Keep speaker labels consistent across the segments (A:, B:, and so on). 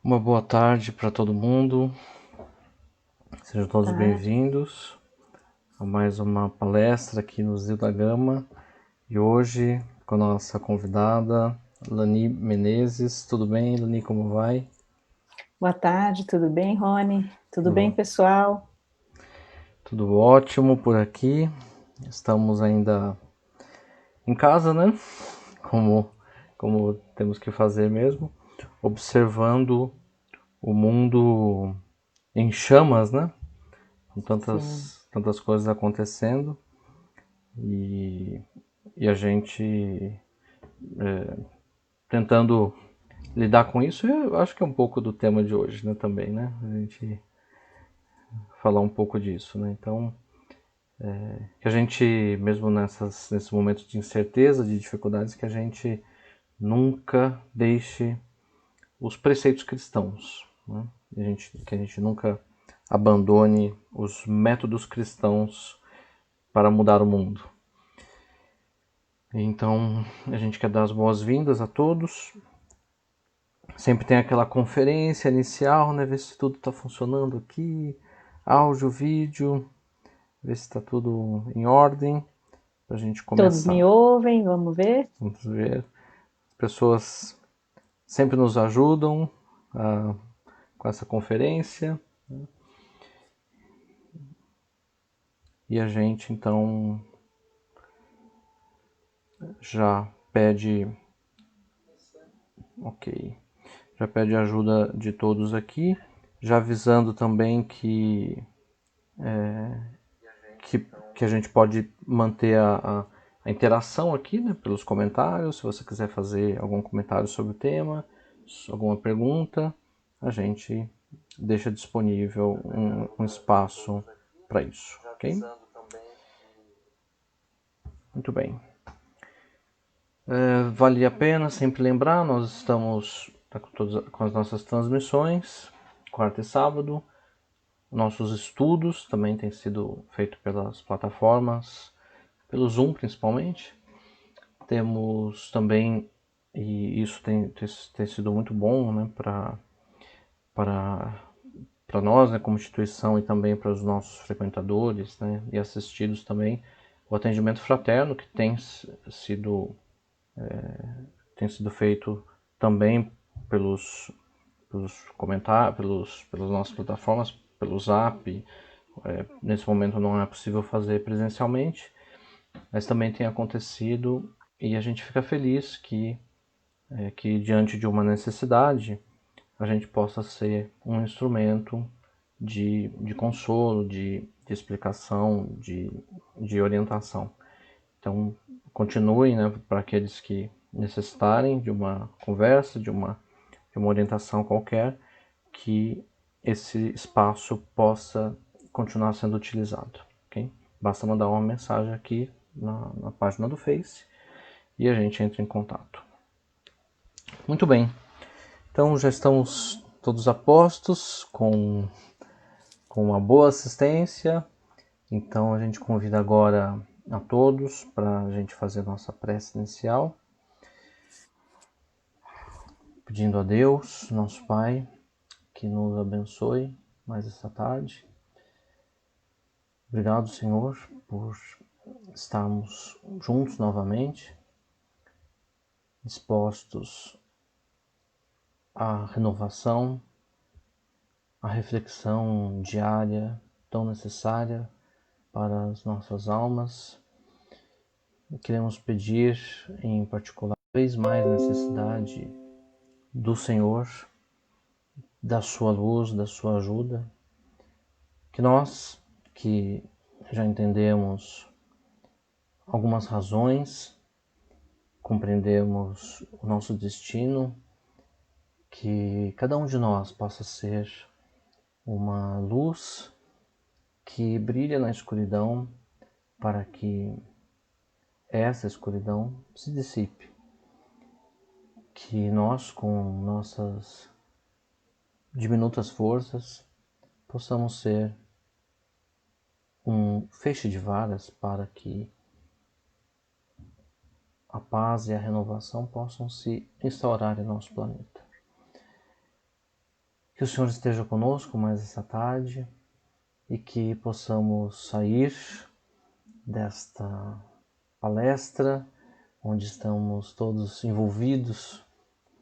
A: Uma boa tarde para todo mundo, sejam todos
B: Tá.
A: bem-vindos a mais uma palestra aqui no Zio da Gama e hoje com a nossa convidada Lani Menezes. Tudo bem, Lani, como vai?
B: Boa tarde, tudo bem, Rony? Tudo bem,
A: Tudo,
B: pessoal?
A: tudo ótimo por aqui. Estamos ainda em casa, né? Como, como temos que fazer mesmo, observando o mundo em chamas, né? Com
B: Sim,
A: tantas coisas acontecendo. E, e a gente tentando lidar com isso, eu acho que é um pouco do tema de hoje, né, também, né? A gente falar um pouco disso, né? Então, que a gente, mesmo nesses momentos de incerteza, de dificuldades, que a gente nunca deixe os preceitos cristãos, né? Que a gente nunca abandone os métodos cristãos para mudar o mundo. Então, a gente quer dar as boas-vindas a todos. Sempre tem aquela conferência inicial, né? Ver se tudo está funcionando aqui, áudio, vídeo, ver se está tudo em ordem para a gente
B: todos me
A: começar.
B: ouvem, vamos ver?
A: Vamos ver. As pessoas sempre nos ajudam com essa conferência e a gente então já pede, ok, já pede ajuda de todos aqui, já avisando também que, que a gente pode manter a interação aqui, né, pelos comentários. Se você quiser fazer algum comentário sobre o tema, alguma pergunta, a gente deixa disponível um espaço para isso, ok? Muito bem. Vale a pena sempre lembrar, nós estamos com as nossas transmissões, quarta e sábado. Nossos estudos também têm sido feitos pelas plataformas, pelo Zoom principalmente. Temos também, e isso tem sido muito bom, né, para nós, né, como instituição, e também para os nossos frequentadores, né, e assistidos também, o atendimento fraterno que tem sido feito também pelos, pelos comentários, pelas nossas plataformas, pelo Zap. Nesse momento não é possível fazer presencialmente, mas também tem acontecido e a gente fica feliz que diante de uma necessidade a gente possa ser um instrumento de consolo, de explicação, de orientação. Então, continuem, né, para aqueles que necessitarem de uma conversa, de uma orientação qualquer, que esse espaço possa continuar sendo utilizado. Okay? Basta mandar uma mensagem aqui na página do Face e a gente entra em contato. Muito bem, então já estamos todos a postos com uma boa assistência. Então a gente convida agora a todos para a gente fazer nossa prece inicial, pedindo a Deus, nosso Pai, que nos abençoe mais essa tarde. Obrigado, Senhor, por estarmos juntos novamente, dispostos à renovação, à reflexão diária tão necessária para as nossas almas. Queremos pedir, em particular, cada vez mais necessidade do Senhor, da sua luz, da sua ajuda, que nós, que já entendemos algumas razões, compreendemos o nosso destino, que cada um de nós possa ser uma luz que brilha na escuridão para que essa escuridão se dissipe, que nós, com nossas diminutas forças, possamos ser um feixe de varas para que a paz e a renovação possam se instaurar em nosso planeta. Que o Senhor esteja conosco mais essa tarde e que possamos sair desta palestra, onde estamos todos envolvidos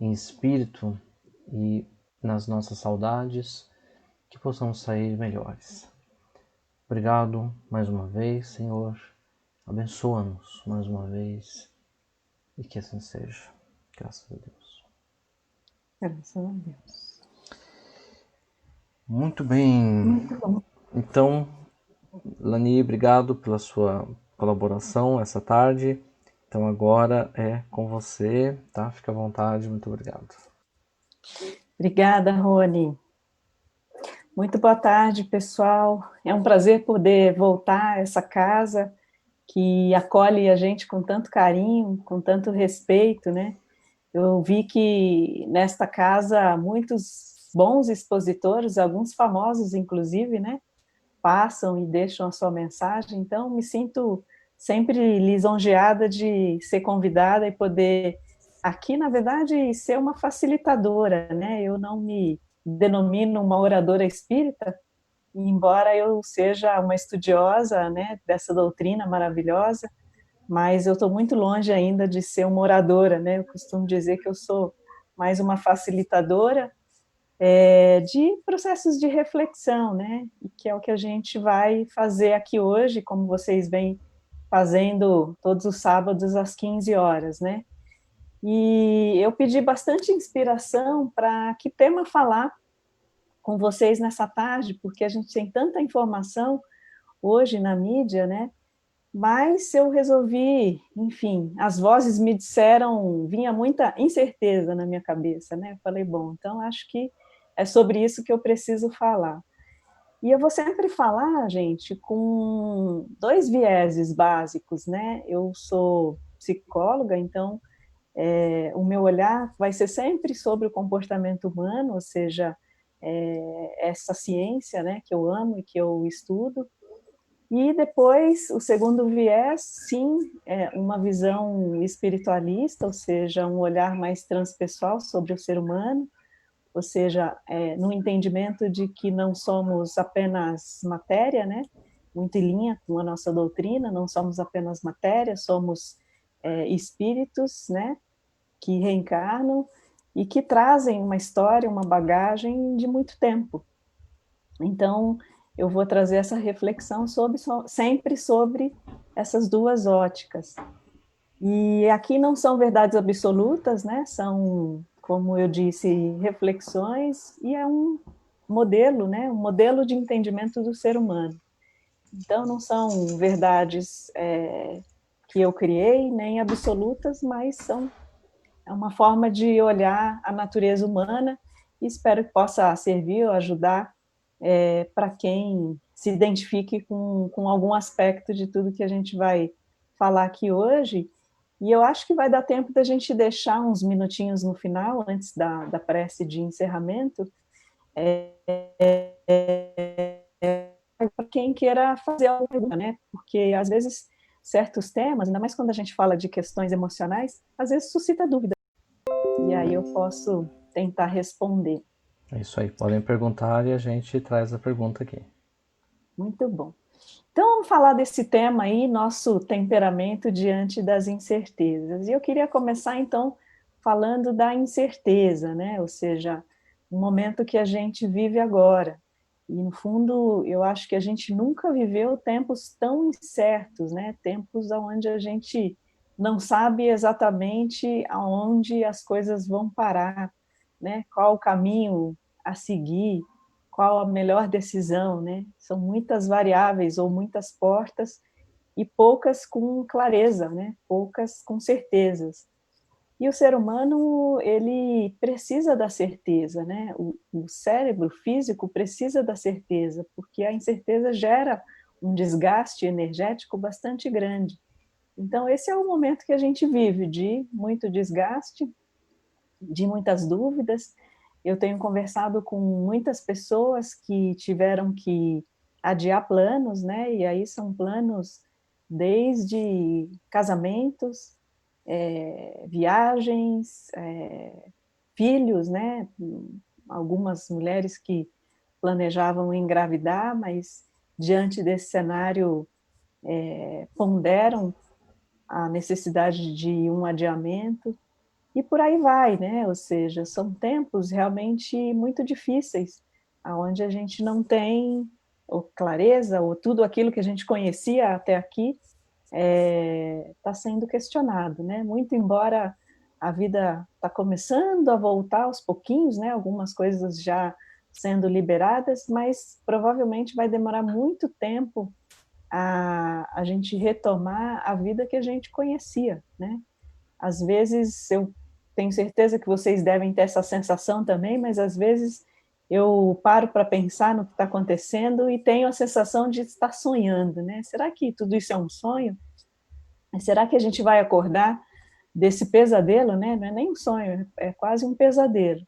A: em espírito e nas nossas saudades, que possamos sair melhores. Obrigado mais uma vez, Senhor. Abençoa-nos mais uma vez e que assim seja. Graças a Deus.
B: Graças a Deus.
A: Muito bem.
B: Muito bom.
A: Então, Lani, obrigado pela sua colaboração essa tarde. Então agora é com você, tá? Fica à vontade, muito obrigado.
B: Obrigada, Rony. Muito boa tarde, pessoal. É um prazer poder voltar a essa casa que acolhe a gente com tanto carinho, com tanto respeito, né? Eu vi que nesta casa muitos bons expositores, alguns famosos inclusive, né? Passam e deixam a sua mensagem, então me sinto sempre lisonjeada de ser convidada e poder aqui, na verdade, ser uma facilitadora, né? Eu não me denomino uma oradora espírita, embora eu seja uma estudiosa, né, dessa doutrina maravilhosa, mas eu estou muito longe ainda de ser uma oradora, né? Eu costumo dizer que eu sou mais uma facilitadora de processos de reflexão, né? E que é o que a gente vai fazer aqui hoje, como vocês vêm fazendo todos os sábados às 15 horas, né? E eu pedi bastante inspiração para que tema falar com vocês nessa tarde, porque a gente tem tanta informação hoje na mídia, né? Mas eu resolvi, enfim, as vozes me disseram, vinha muita incerteza na minha cabeça, né? Eu falei, bom, então acho que é sobre isso que eu preciso falar. E eu vou sempre falar, gente, com dois vieses básicos, né? Eu sou psicóloga, então o meu olhar vai ser sempre sobre o comportamento humano, ou seja, essa ciência, né, que eu amo e que eu estudo. E depois, o segundo viés, sim, é uma visão espiritualista, ou seja, um olhar mais transpessoal sobre o ser humano, ou seja, no entendimento de que não somos apenas matéria, né? Muito em linha com a nossa doutrina, não somos apenas matéria, somos espíritos, né? Que reencarnam e que trazem uma história, uma bagagem de muito tempo. Então, eu vou trazer essa reflexão sempre sobre essas duas óticas. E aqui não são verdades absolutas, né? São, como eu disse, reflexões e é um modelo, né? Um modelo de entendimento do ser humano. Então, não são verdades que eu criei, nem absolutas, mas é uma forma de olhar a natureza humana e espero que possa servir ou ajudar para quem se identifique com algum aspecto de tudo que a gente vai falar aqui hoje. E eu acho que vai dar tempo da gente deixar uns minutinhos no final, antes da prece de encerramento, para quem queira fazer alguma pergunta, né? Porque às vezes certos temas, ainda mais quando a gente fala de questões emocionais, às vezes suscita dúvida. E aí eu posso tentar responder.
A: É isso aí, podem perguntar e a gente traz a pergunta aqui.
B: Muito bom. Então, vamos falar desse tema aí, nosso temperamento diante das incertezas. E eu queria começar, então, falando da incerteza, né? Ou seja, o momento que a gente vive agora. E, no fundo, eu acho que a gente nunca viveu tempos tão incertos, né? Tempos onde a gente não sabe exatamente aonde as coisas vão parar, né? Qual o caminho a seguir, qual a melhor decisão, né? São muitas variáveis ou muitas portas e poucas com clareza, né? Poucas com certezas. E o ser humano, ele precisa da certeza, né? O cérebro físico precisa da certeza, porque a incerteza gera um desgaste energético bastante grande. Então, esse é o momento que a gente vive, de muito desgaste, de muitas dúvidas. Eu tenho conversado com muitas pessoas que tiveram que adiar planos, né? E aí são planos desde casamentos, viagens, filhos, né? algumas mulheres que planejavam engravidar, mas diante desse cenário ponderam a necessidade de um adiamento, e por aí vai, né? Ou seja, são tempos realmente muito difíceis, onde a gente não tem ou clareza, ou tudo aquilo que a gente conhecia até aqui está sendo questionado, né? Muito embora a vida está começando a voltar aos pouquinhos, né? Algumas coisas já sendo liberadas, mas provavelmente vai demorar muito tempo a gente retomar a vida que a gente conhecia, né? Às vezes, eu tenho certeza que vocês devem ter essa sensação também, mas às vezes eu paro para pensar no que está acontecendo e tenho a sensação de estar sonhando, né? Será que tudo isso é um sonho? Será que a gente vai acordar desse pesadelo, né? Não é nem um sonho, é quase um pesadelo.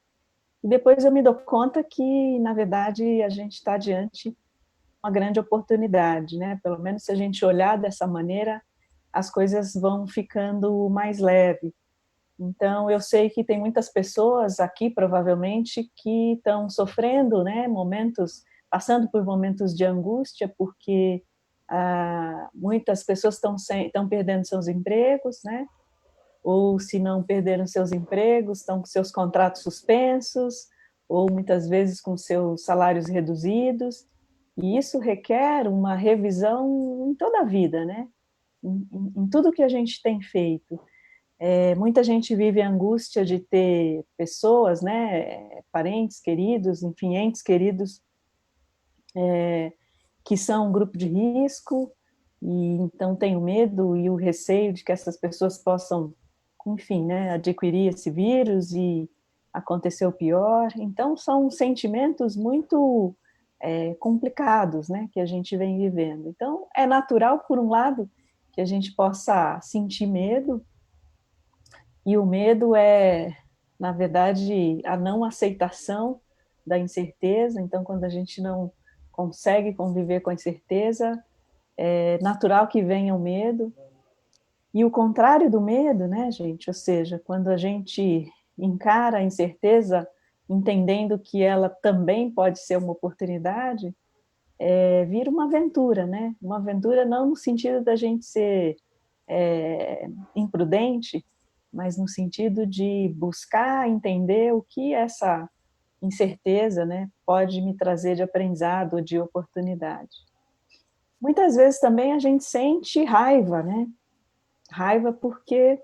B: E depois eu me dou conta que, na verdade, a gente está diante de uma grande oportunidade, né? Pelo menos se a gente olhar dessa maneira, as coisas vão ficando mais leves. Então, eu sei que tem muitas pessoas aqui, provavelmente, que estão sofrendo, né, passando por momentos de angústia, porque muitas pessoas estão perdendo seus empregos, né, ou se não perderam seus empregos, estão com seus contratos suspensos, ou muitas vezes com seus salários reduzidos, e isso requer uma revisão em toda a vida, né, em tudo que a gente tem feito. Muita gente vive a angústia de ter pessoas, né, parentes queridos, enfim, entes queridos, que são um grupo de risco, e então tem o medo e o receio de que essas pessoas possam, enfim, né, adquirir esse vírus e acontecer o pior. Então, são sentimentos muito complicados, né, que a gente vem vivendo. Então, é natural, por um lado, que a gente possa sentir medo, e o medo é, na verdade, a não aceitação da incerteza. Então, quando a gente não consegue conviver com a incerteza, é natural que venha o medo. E o contrário do medo, né, gente? Ou seja, quando a gente encara a incerteza, entendendo que ela também pode ser uma oportunidade, vira uma aventura, né? Uma aventura não no sentido da gente ser imprudente, mas no sentido de buscar entender o que essa incerteza, né, pode me trazer de aprendizado, de oportunidade. Muitas vezes também a gente sente raiva, né? Raiva porque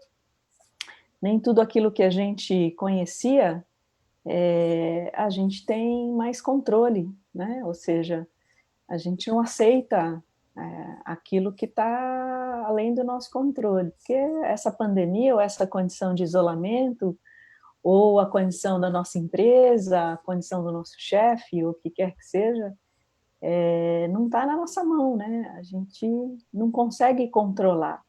B: nem tudo aquilo que a gente conhecia, a gente tem mais controle, né? Ou seja, a gente não aceita aquilo que está além do nosso controle, porque essa pandemia ou essa condição de isolamento, ou a condição da nossa empresa, a condição do nosso chefe, ou o que quer que seja, não está na nossa mão, né? A gente não consegue controlar.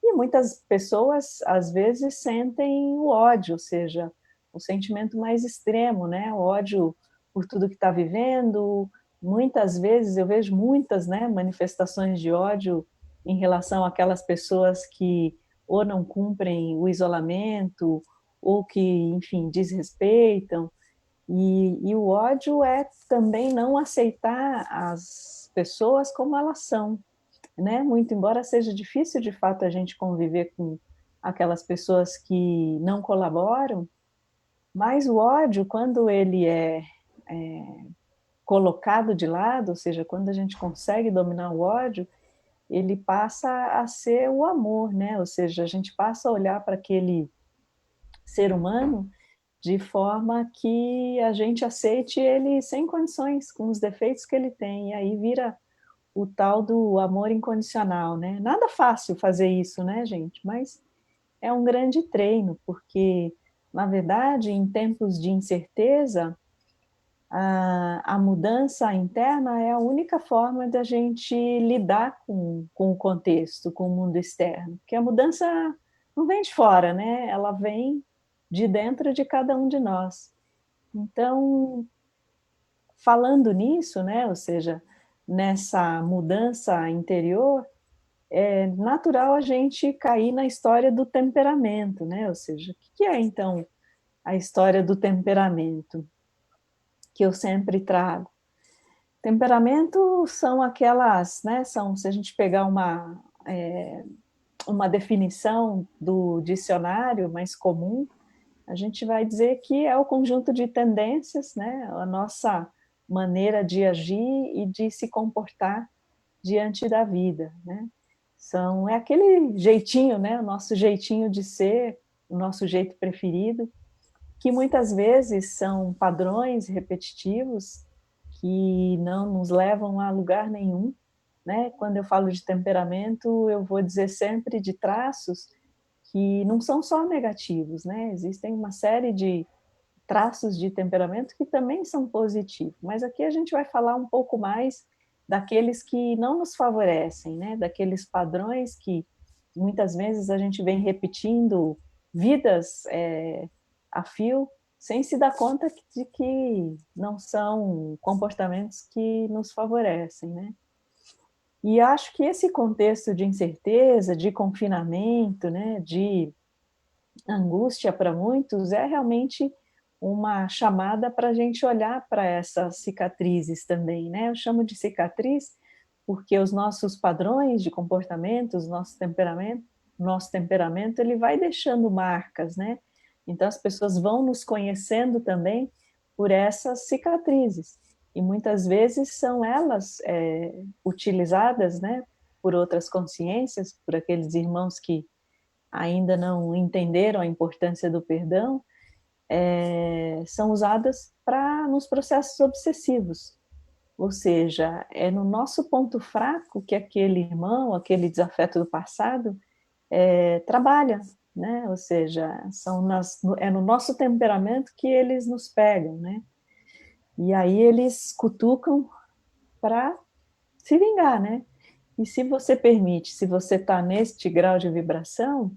B: E muitas pessoas, às vezes, sentem o ódio, ou seja, o sentimento mais extremo, né? O ódio por tudo que está vivendo. Muitas vezes eu vejo muitas, né, manifestações de ódio em relação àquelas pessoas que ou não cumprem o isolamento, ou que, enfim, desrespeitam. E o ódio é também não aceitar as pessoas como elas são, né? Muito embora seja difícil, de fato, a gente conviver com aquelas pessoas que não colaboram, mas o ódio, quando ele é colocado de lado, ou seja, quando a gente consegue dominar o ódio, ele passa a ser o amor, né? Ou seja, a gente passa a olhar para aquele ser humano de forma que a gente aceite ele sem condições, com os defeitos que ele tem, e aí vira o tal do amor incondicional, né? Nada fácil fazer isso, né, gente? Mas é um grande treino, porque, na verdade, em tempos de incerteza, a mudança interna é a única forma da gente lidar com o contexto, com o mundo externo, porque a mudança não vem de fora, né? Ela vem de dentro de cada um de nós. Então, falando nisso, né, ou seja, nessa mudança interior, é natural a gente cair na história do temperamento, né? Ou seja, o que é então a história do temperamento? que eu sempre trago. Temperamento são aquelas, né, se a gente pegar uma definição do dicionário mais comum, a gente vai dizer que é o conjunto de tendências, né, a nossa maneira de agir e de se comportar diante da vida, né? É aquele jeitinho, né, o nosso jeitinho de ser, o nosso jeito preferido, que muitas vezes são padrões repetitivos que não nos levam a lugar nenhum, né? Quando eu falo de temperamento, eu vou dizer sempre de traços que não são só negativos, né? Existem uma série de traços de temperamento que também são positivos, mas aqui a gente vai falar um pouco mais daqueles que não nos favorecem, né? Daqueles padrões que muitas vezes a gente vem repetindo vidas a fio, sem se dar conta de que não são comportamentos que nos favorecem, né? E acho que esse contexto de incerteza, de confinamento, né, de angústia para muitos, é realmente uma chamada para a gente olhar para essas cicatrizes também, né? Eu chamo de cicatriz porque os nossos padrões de comportamento, nosso temperamento, ele vai deixando marcas, né? Então as pessoas vão nos conhecendo também por essas cicatrizes. E muitas vezes são elas utilizadas, né, por outras consciências, por aqueles irmãos que ainda não entenderam a importância do perdão, são usadas nos processos obsessivos. Ou seja, é no nosso ponto fraco que aquele irmão, aquele desafeto do passado, trabalha, né? Ou seja, é no nosso temperamento que eles nos pegam, né? E aí eles cutucam para se vingar, né? E se você permite, se você está neste grau de vibração,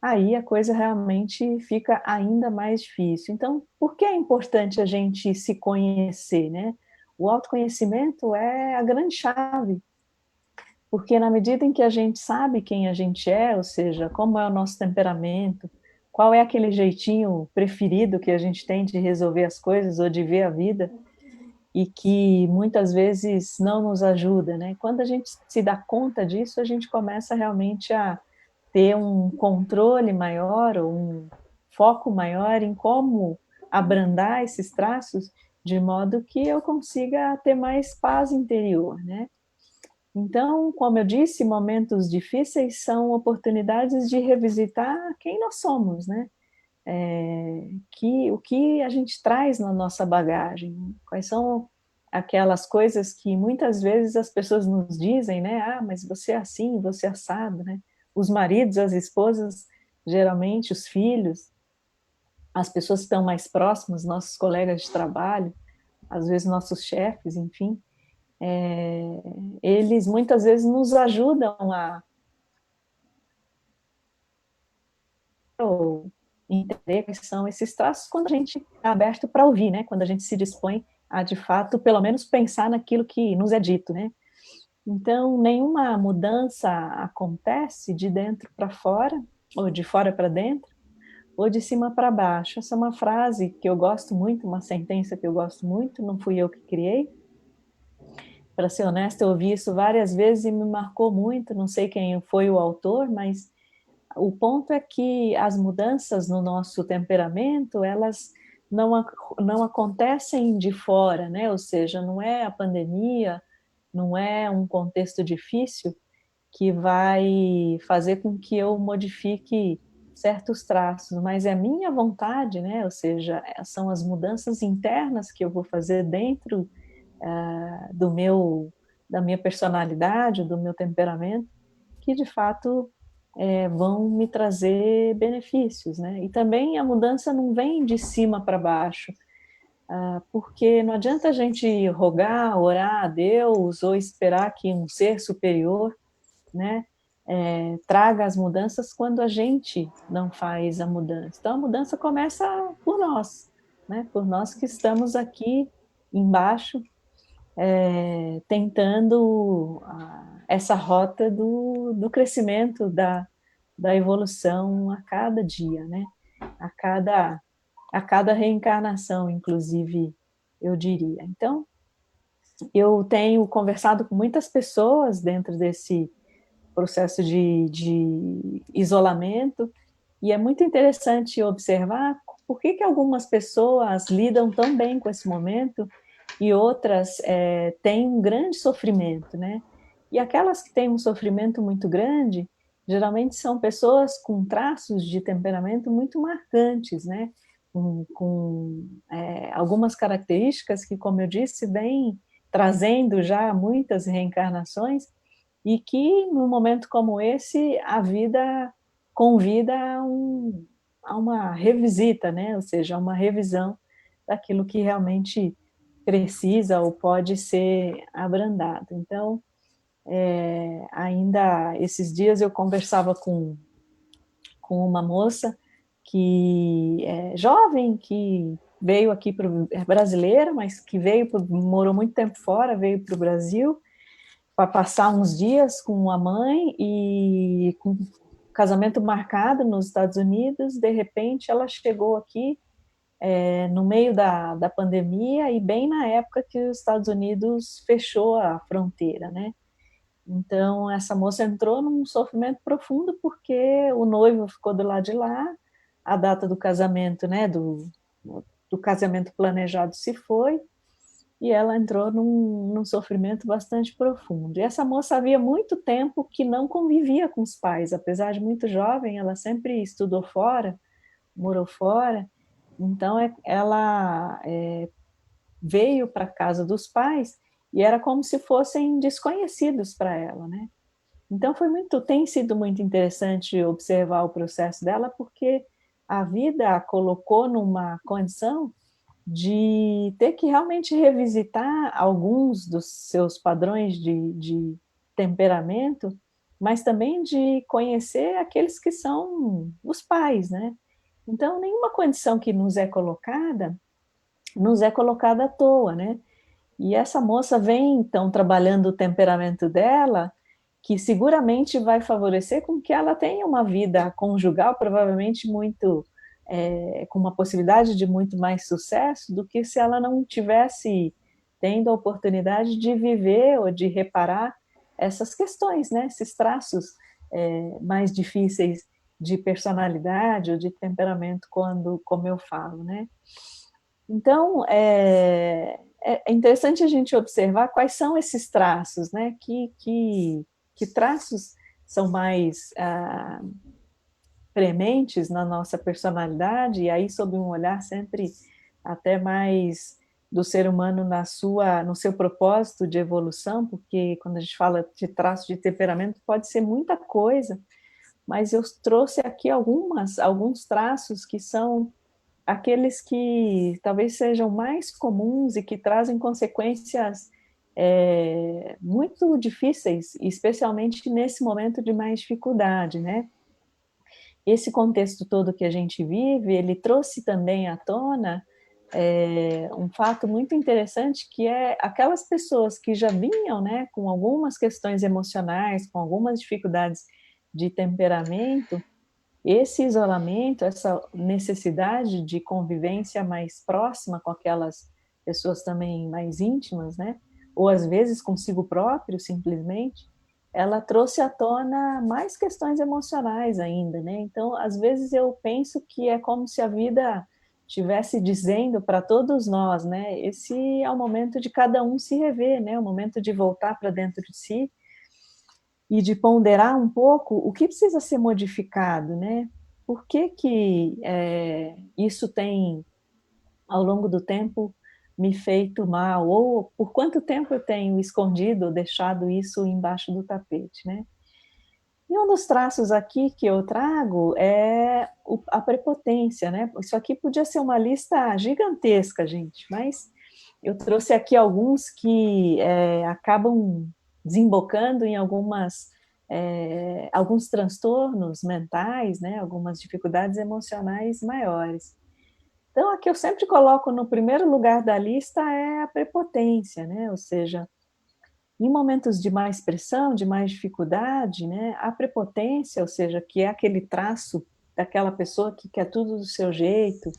B: aí a coisa realmente fica ainda mais difícil. Então, por que é importante a gente se conhecer, né? O autoconhecimento é a grande chave, porque na medida em que a gente sabe quem a gente é, ou seja, como é o nosso temperamento, qual é aquele jeitinho preferido que a gente tem de resolver as coisas ou de ver a vida, e que muitas vezes não nos ajuda, né? Quando a gente se dá conta disso, a gente começa realmente a ter um controle maior ou um foco maior em como abrandar esses traços de modo que eu consiga ter mais paz interior, né? Então, como eu disse, momentos difíceis são oportunidades de revisitar quem nós somos, né? O que a gente traz na nossa bagagem, quais são aquelas coisas que muitas vezes as pessoas nos dizem, né? Ah, mas você é assim, você é assado, né? Os maridos, as esposas, geralmente os filhos, as pessoas que estão mais próximas, nossos colegas de trabalho, às vezes nossos chefes, enfim, eles muitas vezes nos ajudam a entender quais são esses traços quando a gente está aberto para ouvir, né? Quando a gente se dispõe a, de fato, pelo menos pensar naquilo que nos é dito, né? Então, nenhuma mudança acontece de dentro para fora, ou de fora para dentro, ou de cima para baixo. Essa é uma frase que eu gosto muito, uma sentença que eu gosto muito, não fui eu que criei. Para ser honesta, eu ouvi isso várias vezes e me marcou muito, não sei quem foi o autor, mas o ponto é que as mudanças no nosso temperamento, elas não acontecem de fora, né? Ou seja, não é a pandemia, não é um contexto difícil que vai fazer com que eu modifique certos traços, mas é minha vontade, né? Ou seja, são as mudanças internas que eu vou fazer dentro do da minha personalidade, do meu temperamento, que de fato vão me trazer benefícios, né? E também a mudança não vem de cima para baixo, porque não adianta a gente rogar, orar a Deus ou esperar que um ser superior, né, traga as mudanças quando a gente não faz a mudança. Então a mudança começa por nós, né? Por nós que estamos aqui embaixo tentando essa rota do crescimento, da evolução a cada dia, né? A cada reencarnação, inclusive, eu diria. Então, eu tenho conversado com muitas pessoas dentro desse processo de isolamento, e é muito interessante observar por que algumas pessoas lidam tão bem com esse momento e outras têm um grande sofrimento, né? E aquelas que têm um sofrimento muito grande, geralmente são pessoas com traços de temperamento muito marcantes, né? Com algumas características que, como eu disse, vêm trazendo já muitas reencarnações, e que, num momento como esse, a vida convida a uma revisita, né? Ou seja, uma revisão daquilo que realmente precisa ou pode ser abrandado. Então, ainda esses dias eu conversava com uma moça que é jovem, que veio aqui é brasileira, mas que morou muito tempo fora, veio para o Brasil para passar uns dias com a mãe e com casamento marcado nos Estados Unidos. De repente ela chegou aqui no meio da pandemia e bem na época que os Estados Unidos fechou a fronteira, né? Então essa moça entrou num sofrimento profundo porque o noivo ficou do lado de lá, a data do casamento, né, do casamento planejado se foi, e ela entrou num sofrimento bastante profundo. E essa moça havia muito tempo que não convivia com os pais, apesar de muito jovem, ela sempre estudou fora, morou fora, então ela veio para a casa dos pais e era como se fossem desconhecidos para ela, né? Então tem sido muito interessante observar o processo dela, porque a vida a colocou numa condição de ter que realmente revisitar alguns dos seus padrões de temperamento, mas também de conhecer aqueles que são os pais, né? Então, nenhuma condição que nos é colocada à toa, né? E essa moça vem, então, trabalhando o temperamento dela, que seguramente vai favorecer com que ela tenha uma vida conjugal, provavelmente com uma possibilidade de muito mais sucesso do que se ela não tivesse tendo a oportunidade de viver ou de reparar essas questões, né? Esses traços mais difíceis de personalidade ou de temperamento, como eu falo, né? Então, é interessante a gente observar quais são esses traços, né? Que traços são mais prementes na nossa personalidade, e aí sob um olhar sempre até mais do ser humano no seu propósito de evolução, porque quando a gente fala de traço de temperamento pode ser muita coisa, mas eu trouxe aqui alguns traços que são aqueles que talvez sejam mais comuns e que trazem consequências muito difíceis, especialmente nesse momento de mais dificuldade, né? Esse contexto todo que a gente vive, ele trouxe também à tona um fato muito interessante, que é aquelas pessoas que já vinham, né, com algumas questões emocionais, com algumas dificuldades de temperamento, esse isolamento, essa necessidade de convivência mais próxima com aquelas pessoas também mais íntimas, né? Ou às vezes consigo próprio, simplesmente, ela trouxe à tona mais questões emocionais ainda, né? Então, às vezes eu penso que é como se a vida estivesse dizendo para todos nós, né? Esse é o momento de cada um se rever, né? O momento de voltar para dentro de si e de ponderar um pouco o que precisa ser modificado, né? Por que isso tem, ao longo do tempo, me feito mal? Ou por quanto tempo eu tenho escondido ou deixado isso embaixo do tapete, né? E um dos traços aqui que eu trago é a prepotência, né? Isso aqui podia ser uma lista gigantesca, gente, mas eu trouxe aqui alguns que acabam desembocando em alguns transtornos mentais, né? Algumas dificuldades emocionais maiores. Então, a que eu sempre coloco no primeiro lugar da lista é a prepotência, né? Ou seja, em momentos de mais pressão, de mais dificuldade, né, a prepotência, ou seja, que é aquele traço daquela pessoa que quer tudo do seu jeito,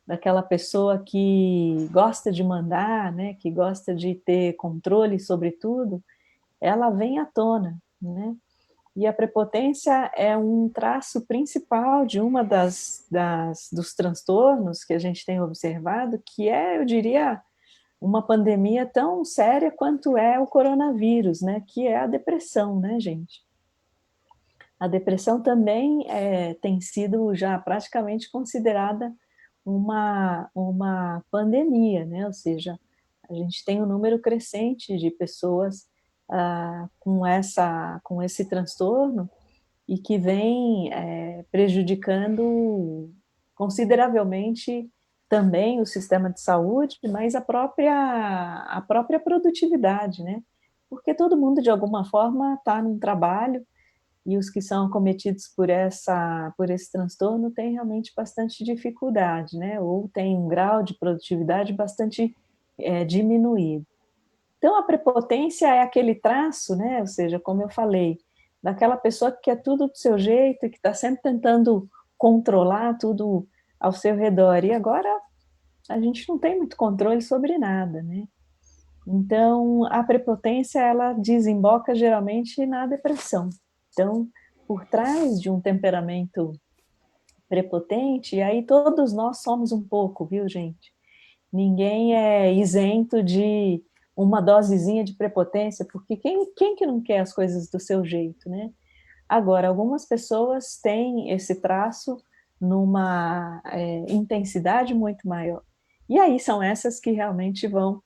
B: daquela pessoa que gosta de mandar, né, que gosta de ter controle sobre tudo, ela vem à tona, né? E a prepotência é um traço principal de uma dos transtornos que a gente tem observado, que é, eu diria, uma pandemia tão séria quanto é o coronavírus, né? Que é a depressão, né, gente? A depressão também tem sido já praticamente considerada uma pandemia, né? Ou seja, a gente tem um número crescente de pessoas com esse transtorno e que vem prejudicando consideravelmente também o sistema de saúde, mas a própria produtividade, né? Porque todo mundo, de alguma forma, está num trabalho e os que são acometidos por esse transtorno têm realmente bastante dificuldade, né? Ou têm um grau de produtividade bastante diminuído. Então, a prepotência é aquele traço, né? Ou seja, como eu falei, daquela pessoa que quer tudo do seu jeito e que está sempre tentando controlar tudo ao seu redor. E agora a gente não tem muito controle sobre nada, né? Então, a prepotência, ela desemboca geralmente na depressão. Então, por trás de um temperamento prepotente, e aí todos nós somos um pouco, viu, gente? Ninguém é isento de uma dosezinha de prepotência, porque quem que não quer as coisas do seu jeito, né? Agora, algumas pessoas têm esse traço numa intensidade muito maior. E aí são essas que realmente vão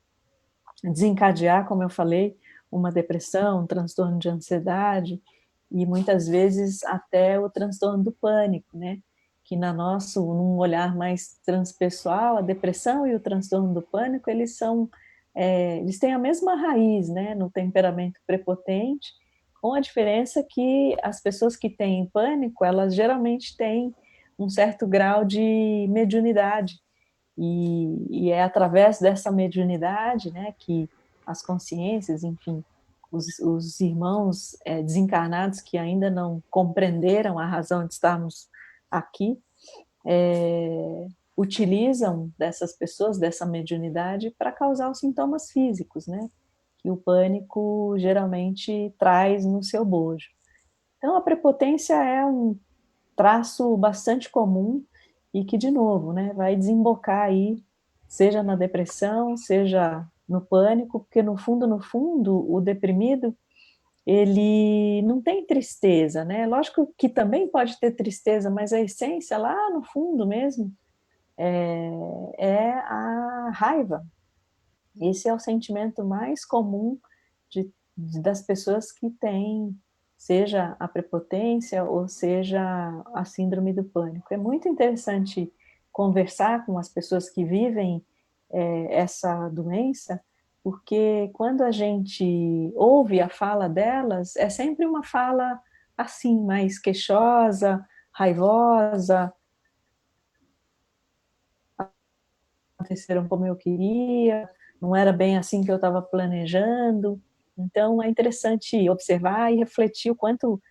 B: desencadear, como eu falei, uma depressão, um transtorno de ansiedade e muitas vezes até o transtorno do pânico, né? Que num olhar mais transpessoal, a depressão e o transtorno do pânico, eles têm a mesma raiz, né? No temperamento prepotente, com a diferença que as pessoas que têm pânico, elas geralmente têm um certo grau de mediunidade, e é através dessa mediunidade, né, que as consciências, enfim, os irmãos desencarnados que ainda não compreenderam a razão de estarmos aqui, utilizam dessas pessoas, dessa mediunidade, para causar os sintomas físicos, né, que o pânico geralmente traz no seu bojo. Então, a prepotência é um traço bastante comum e que, de novo, né, vai desembocar aí, seja na depressão, seja no pânico, porque no fundo, o deprimido, ele não tem tristeza, né? Lógico que também pode ter tristeza, mas a essência lá no fundo mesmo é a raiva. Esse é o sentimento mais comum das pessoas que têm, seja a prepotência ou seja a síndrome do pânico. É muito interessante conversar com as pessoas que vivem essa doença, porque quando a gente ouve a fala delas, é sempre uma fala assim, mais queixosa, raivosa, aconteceram como eu queria, não era bem assim que eu estava planejando. Então, é interessante observar e refletir o quanto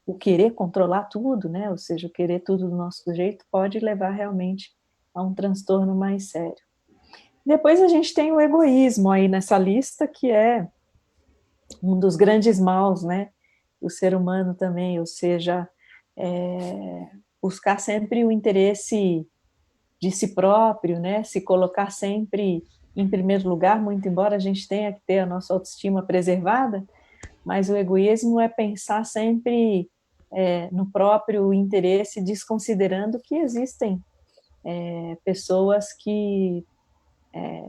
B: o querer controlar tudo, né? Ou seja, o querer tudo do nosso jeito pode levar realmente a um transtorno mais sério. Depois a gente tem o egoísmo aí nessa lista, que é um dos grandes maus, né? O ser humano também, ou seja, buscar sempre o interesse de si próprio, né? Se colocar sempre em primeiro lugar, muito embora a gente tenha que ter a nossa autoestima preservada, mas o egoísmo é pensar sempre no próprio interesse, desconsiderando que existem pessoas que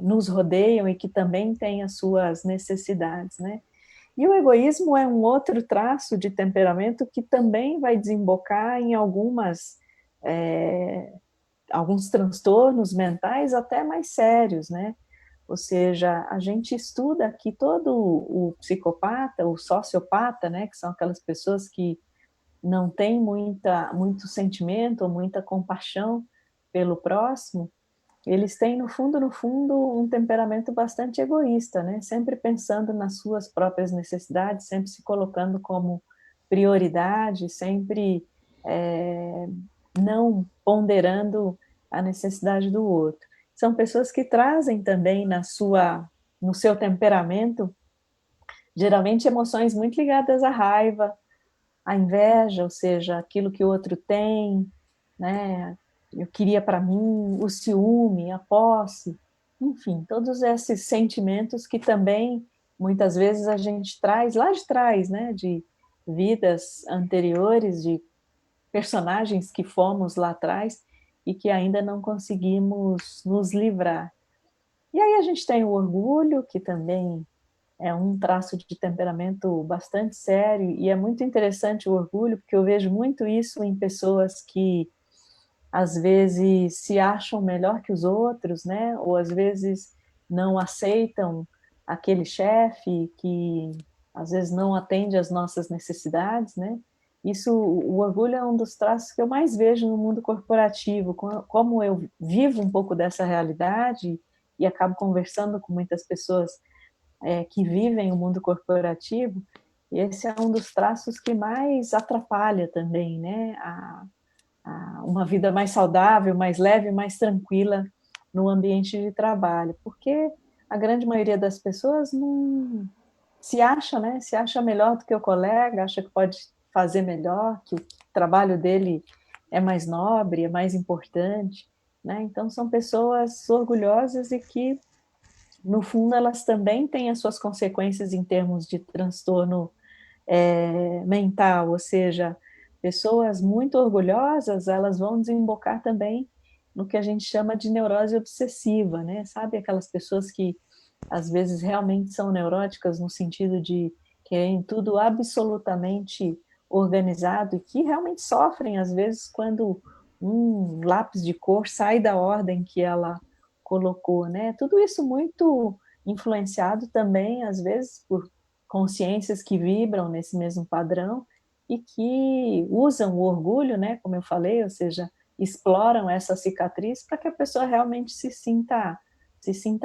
B: nos rodeiam e que também têm as suas necessidades, né? E o egoísmo é um outro traço de temperamento que também vai desembocar em alguns transtornos mentais até mais sérios, né? Ou seja, a gente estuda que todo o psicopata, o sociopata, né, que são aquelas pessoas que não têm muito sentimento ou muita compaixão pelo próximo, eles têm no fundo, um temperamento bastante egoísta, né? Sempre pensando nas suas próprias necessidades, sempre se colocando como prioridade, sempre não ponderando a necessidade do outro. São pessoas que trazem também no seu temperamento, geralmente emoções muito ligadas à raiva, à inveja, ou seja, aquilo que o outro tem, né? Eu queria para mim, o ciúme, a posse, enfim, todos esses sentimentos que também muitas vezes a gente traz lá de trás, né? De vidas anteriores, de personagens que fomos lá atrás e que ainda não conseguimos nos livrar. E aí a gente tem o orgulho, que também é um traço de temperamento bastante sério, e é muito interessante o orgulho, porque eu vejo muito isso em pessoas que às vezes se acham melhor que os outros, né? Ou às vezes não aceitam aquele chefe que às vezes não atende às nossas necessidades, né? Isso, o orgulho é um dos traços que eu mais vejo no mundo corporativo. Como eu vivo um pouco dessa realidade e acabo conversando com muitas pessoas que vivem o mundo corporativo, esse é um dos traços que mais atrapalha também, né? Uma vida mais saudável, mais leve, mais tranquila no ambiente de trabalho, porque a grande maioria das pessoas não se acha, né? Se acha melhor do que o colega, acha que pode fazer melhor, que o trabalho dele é mais nobre, é mais importante, né? Então são pessoas orgulhosas e que no fundo elas também têm as suas consequências em termos de transtorno mental, ou seja, pessoas muito orgulhosas, elas vão desembocar também no que a gente chama de neurose obsessiva, né? Sabe aquelas pessoas que às vezes realmente são neuróticas no sentido de querem tudo absolutamente organizado e que realmente sofrem às vezes quando um lápis de cor sai da ordem que ela colocou, né? Tudo isso muito influenciado também às vezes por consciências que vibram nesse mesmo padrão e que usam o orgulho, né, como eu falei, ou seja, exploram essa cicatriz para que a pessoa realmente se sinta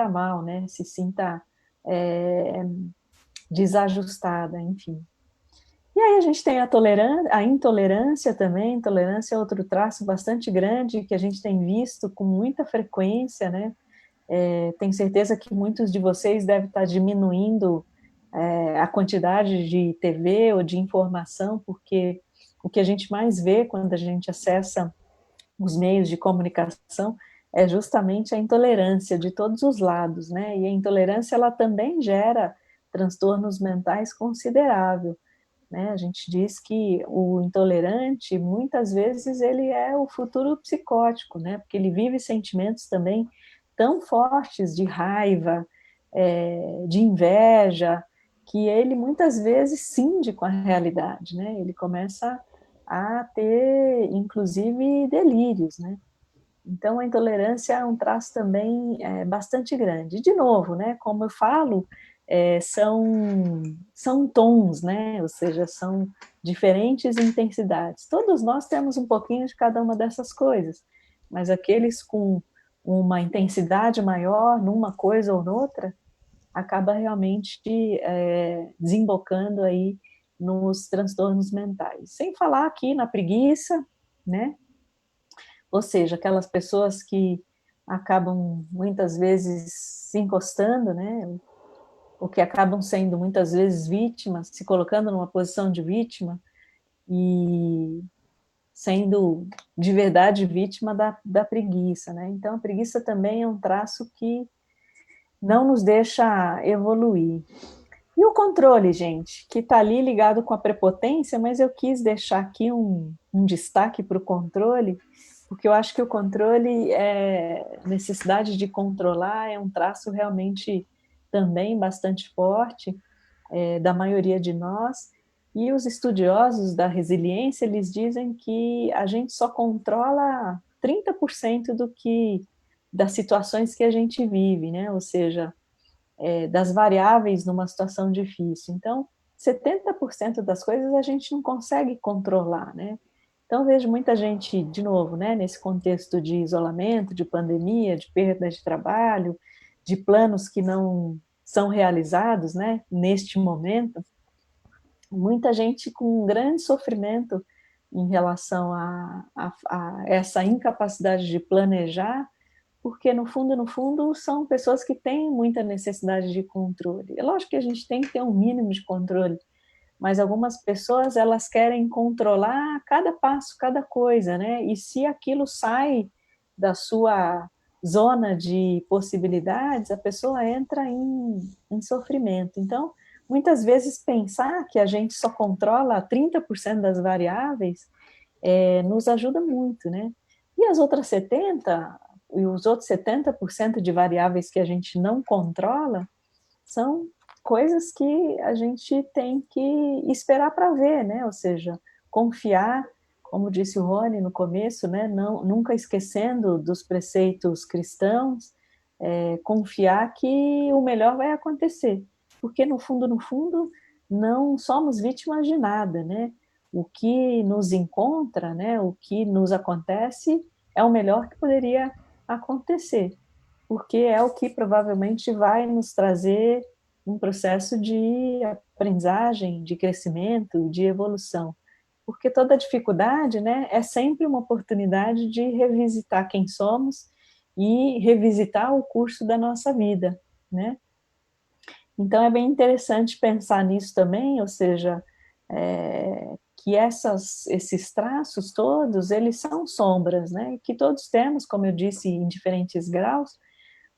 B: mal, né, se sinta é, desajustada, enfim. E aí a gente tem a intolerância também. Intolerância é outro traço bastante grande que a gente tem visto com muita frequência, né? Tenho certeza que muitos de vocês devem estar diminuindo a quantidade de TV ou de informação, porque o que a gente mais vê quando a gente acessa os meios de comunicação é justamente a intolerância de todos os lados, né? E a intolerância ela também gera transtornos mentais considerável, né? A gente diz que o intolerante muitas vezes ele é o futuro psicótico, né? Porque ele vive sentimentos também tão fortes de raiva, de inveja, que ele muitas vezes cinde com a realidade, né? Ele começa a ter, inclusive, delírios, né? Então, a intolerância é um traço também bastante grande. De novo, né? Como eu falo, são tons, né? Ou seja, são diferentes intensidades. Todos nós temos um pouquinho de cada uma dessas coisas, mas aqueles com uma intensidade maior numa coisa ou noutra, acaba realmente desembocando aí nos transtornos mentais. Sem falar aqui na preguiça, né? Ou seja, aquelas pessoas que acabam muitas vezes se encostando, né? Ou que acabam sendo muitas vezes vítimas, se colocando numa posição de vítima e sendo de verdade vítima da preguiça, né? Então a preguiça também é um traço que não nos deixa evoluir. E o controle, gente, que está ali ligado com a prepotência, mas eu quis deixar aqui um destaque para o controle, porque eu acho que o controle, necessidade de controlar, é um traço realmente também bastante forte da maioria de nós, e os estudiosos da resiliência, eles dizem que a gente só controla 30% das situações que a gente vive, né? Ou seja, das variáveis numa situação difícil. Então, 70% das coisas a gente não consegue controlar, né? Então, vejo muita gente, de novo, né, nesse contexto de isolamento, de pandemia, de perda de trabalho, de planos que não são realizados, né, neste momento, muita gente com um grande sofrimento em relação a essa incapacidade de planejar, porque no fundo, são pessoas que têm muita necessidade de controle. É lógico que a gente tem que ter um mínimo de controle, mas algumas pessoas, elas querem controlar cada passo, cada coisa, né? E se aquilo sai da sua zona de possibilidades, a pessoa entra em sofrimento. Então, muitas vezes pensar que a gente só controla 30% das variáveis nos ajuda muito, né? E as outras 70, e os outros 70% de variáveis que a gente não controla, são coisas que a gente tem que esperar para ver, né? Ou seja, confiar, como disse o Rony no começo, né? Não, nunca esquecendo dos preceitos cristãos, confiar que o melhor vai acontecer, porque no fundo, não somos vítimas de nada, né? O que nos encontra, né? O que nos acontece é o melhor que poderia acontecer, porque é o que provavelmente vai nos trazer um processo de aprendizagem, de crescimento, de evolução. Porque toda dificuldade, né, é sempre uma oportunidade de revisitar quem somos e revisitar o curso da nossa vida, né? Então é bem interessante pensar nisso também, ou seja, que esses traços todos, eles são sombras, né? Que todos temos, como eu disse, em diferentes graus,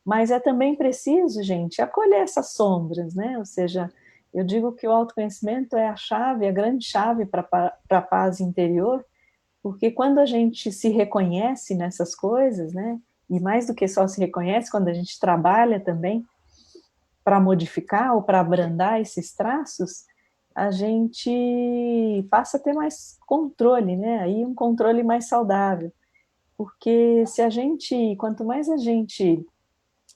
B: mas é também preciso, gente, acolher essas sombras, né? Ou seja, eu digo que o autoconhecimento é a chave, a grande chave para a paz interior, porque quando a gente se reconhece nessas coisas, né? E mais do que só se reconhece, quando a gente trabalha também para modificar ou para abrandar esses traços, a gente passa a ter mais controle, né? Aí um controle mais saudável. Porque se a gente, quanto mais a gente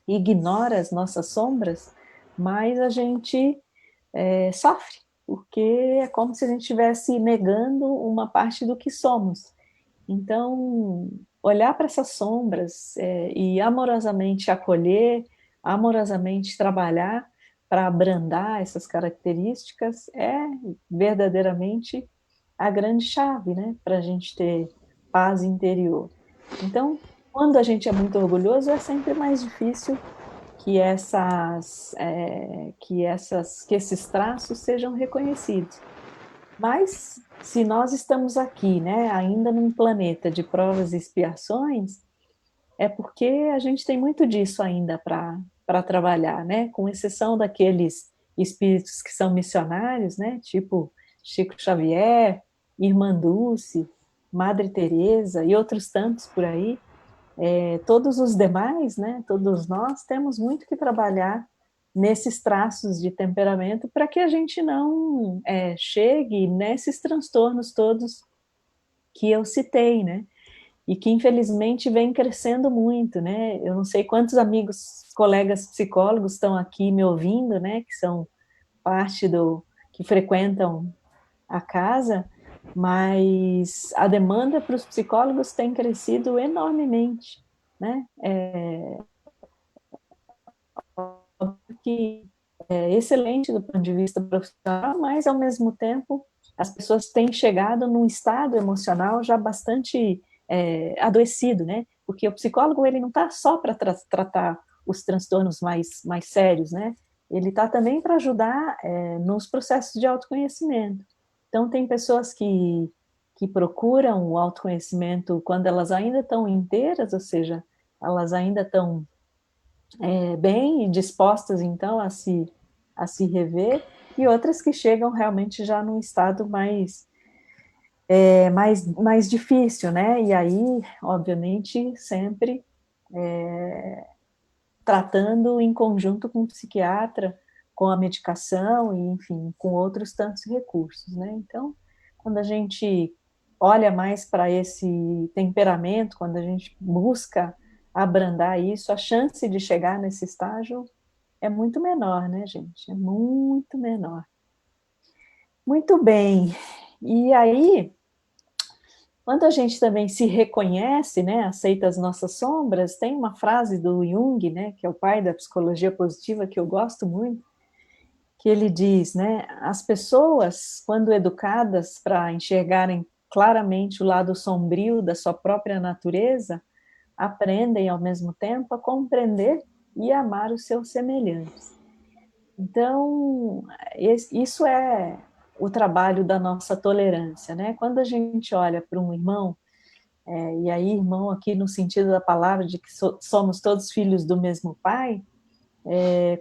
B: ignora as nossas sombras, mais a gente sofre, porque é como se a gente estivesse negando uma parte do que somos. Então, olhar para essas sombras e amorosamente acolher, amorosamente trabalhar para abrandar essas características é verdadeiramente a grande chave, né, para a gente ter paz interior. Então, quando a gente é muito orgulhoso, é sempre mais difícil que esses traços sejam reconhecidos. Mas, se nós estamos aqui, né, ainda num planeta de provas e expiações, é porque a gente tem muito disso ainda para trabalhar, né, com exceção daqueles espíritos que são missionários, né, tipo Chico Xavier, Irmã Dulce, Madre Teresa e outros tantos por aí. Todos os demais, né, todos nós temos muito que trabalhar nesses traços de temperamento para que a gente não chegue nesses transtornos todos que eu citei, né, e que infelizmente vem crescendo muito, né, eu não sei quantos amigos, colegas psicólogos estão aqui me ouvindo, né, que são parte que frequentam a casa, mas a demanda para os psicólogos tem crescido enormemente, né? Que é excelente do ponto de vista profissional, mas ao mesmo tempo as pessoas têm chegado num estado emocional já bastante adoecido, né? Porque o psicólogo ele não está só para tratar os transtornos mais sérios, né? Ele está também para ajudar nos processos de autoconhecimento. Então tem pessoas que procuram o autoconhecimento quando elas ainda estão inteiras, ou seja, elas ainda estão bem dispostas, então, a se rever, e outras que chegam realmente já num estado mais difícil, né? E aí, obviamente, sempre tratando em conjunto com o psiquiatra, com a medicação, e, enfim, com outros tantos recursos, né? Então, quando a gente olha mais para esse temperamento, quando a gente busca abrandar isso, a chance de chegar nesse estágio é muito menor, né, gente? É muito menor. Muito bem. E aí, quando a gente também se reconhece, né, aceita as nossas sombras, tem uma frase do Jung, né, que é o pai da psicologia positiva, que eu gosto muito, que ele diz, né, as pessoas, quando educadas para enxergarem claramente o lado sombrio da sua própria natureza, aprendem ao mesmo tempo a compreender e amar os seus semelhantes. Então, isso é o trabalho da nossa tolerância, né? Quando a gente olha para um irmão, e aí irmão aqui no sentido da palavra de que somos todos filhos do mesmo pai,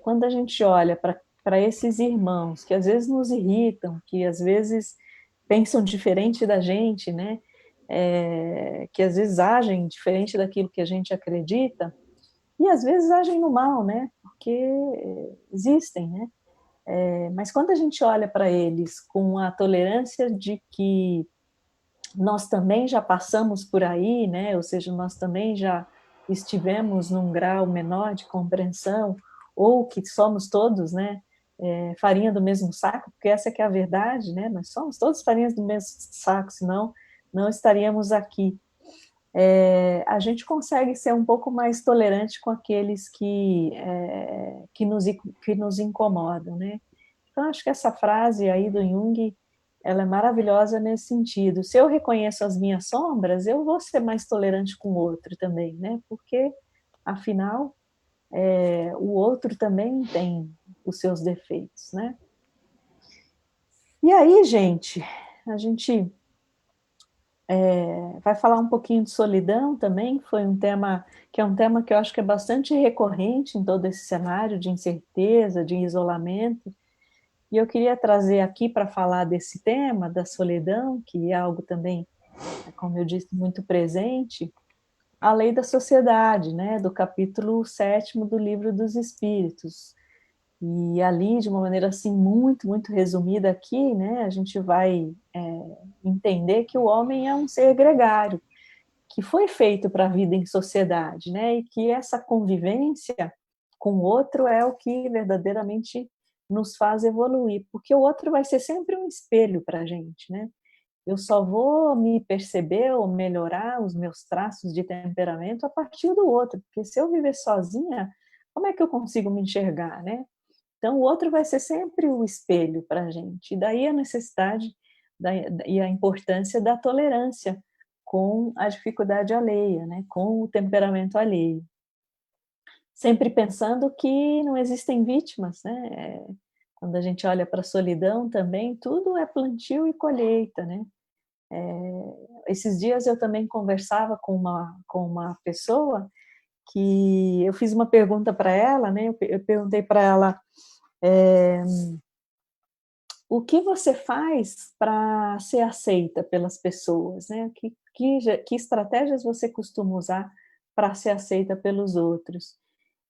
B: quando a gente olha para esses irmãos que às vezes nos irritam, que às vezes pensam diferente da gente, né? Que às vezes agem diferente daquilo que a gente acredita, e às vezes agem no mal, né? Porque existem, né? Mas quando a gente olha para eles com a tolerância de que nós também já passamos por aí, né? Ou seja, nós também já estivemos num grau menor de compreensão, ou que somos todos, né? Farinha do mesmo saco, porque essa que é a verdade, né? Nós somos todos farinhas do mesmo saco, senão não estaríamos aqui. A gente consegue ser um pouco mais tolerante com aqueles que nos incomodam, né? Então, acho que essa frase aí do Jung, ela é maravilhosa nesse sentido. Se eu reconheço as minhas sombras, eu vou ser mais tolerante com o outro também, né? Porque, afinal, o outro também tem os seus defeitos, né? E aí, gente, a gente vai falar um pouquinho de solidão também, foi um tema que é um tema que eu acho que é bastante recorrente em todo esse cenário de incerteza, de isolamento. E eu queria trazer aqui para falar desse tema, da solidão, que é algo também, como eu disse, muito presente, a lei da sociedade, né, do capítulo 7º do Livro dos Espíritos. E ali, de uma maneira assim muito, muito resumida aqui, né, a gente vai entender que o homem é um ser gregário, que foi feito para a vida em sociedade, né, e que essa convivência com o outro é o que verdadeiramente nos faz evoluir, porque o outro vai ser sempre um espelho para a gente, né? Eu só vou me perceber ou melhorar os meus traços de temperamento a partir do outro, porque se eu viver sozinha, como é que eu consigo me enxergar, né? Então, o outro vai ser sempre o espelho para a gente, e daí a necessidade e a importância da tolerância com a dificuldade alheia, né? Com o temperamento alheio. Sempre pensando que não existem vítimas, né? Quando a gente olha para a solidão também, tudo é plantio e colheita, né? Esses dias eu também conversava com uma pessoa que eu fiz uma pergunta para ela, né? Eu perguntei para ela, o que você faz para ser aceita pelas pessoas, né? Que estratégias você costuma usar para ser aceita pelos outros?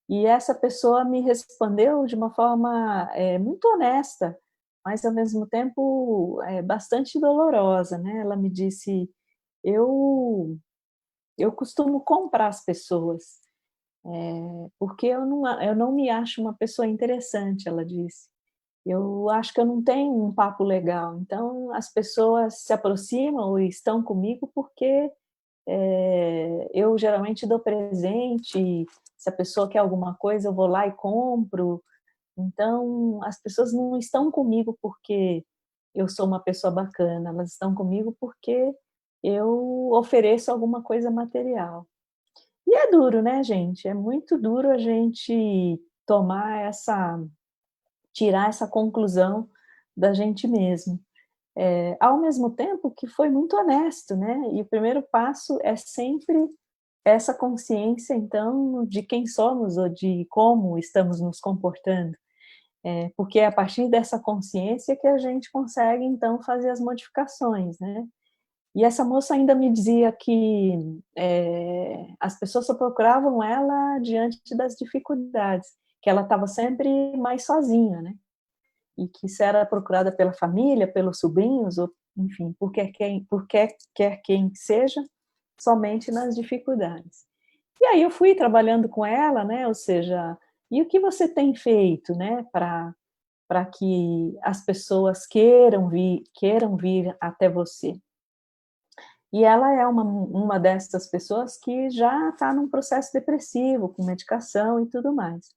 B: E essa pessoa me respondeu de uma forma muito honesta, mas ao mesmo tempo bastante dolorosa, né? Ela me disse: eu eu costumo comprar as pessoas, porque eu não me acho uma pessoa interessante, ela disse. Eu acho que eu não tenho um papo legal, então as pessoas se aproximam e estão comigo porque eu geralmente dou presente, se a pessoa quer alguma coisa eu vou lá e compro, então as pessoas não estão comigo porque eu sou uma pessoa bacana, elas estão comigo porque eu ofereço alguma coisa material. E é duro, né, gente? É muito duro a gente tomar tirar essa conclusão da gente mesmo. Ao mesmo tempo que foi muito honesto, né? E o primeiro passo é sempre essa consciência, então, de quem somos ou de como estamos nos comportando. Porque é a partir dessa consciência que a gente consegue, então, fazer as modificações, né? E essa moça ainda me dizia que as pessoas só procuravam ela diante das dificuldades, que ela estava sempre mais sozinha, né? E que se era procurada pela família, pelos sobrinhos, ou, enfim, quer quem seja, somente nas dificuldades. E aí eu fui trabalhando com ela, né? Ou seja, e o que você tem feito, né? Para que as pessoas queiram vir até você. E ela é uma dessas pessoas que já está num processo depressivo, com medicação e tudo mais.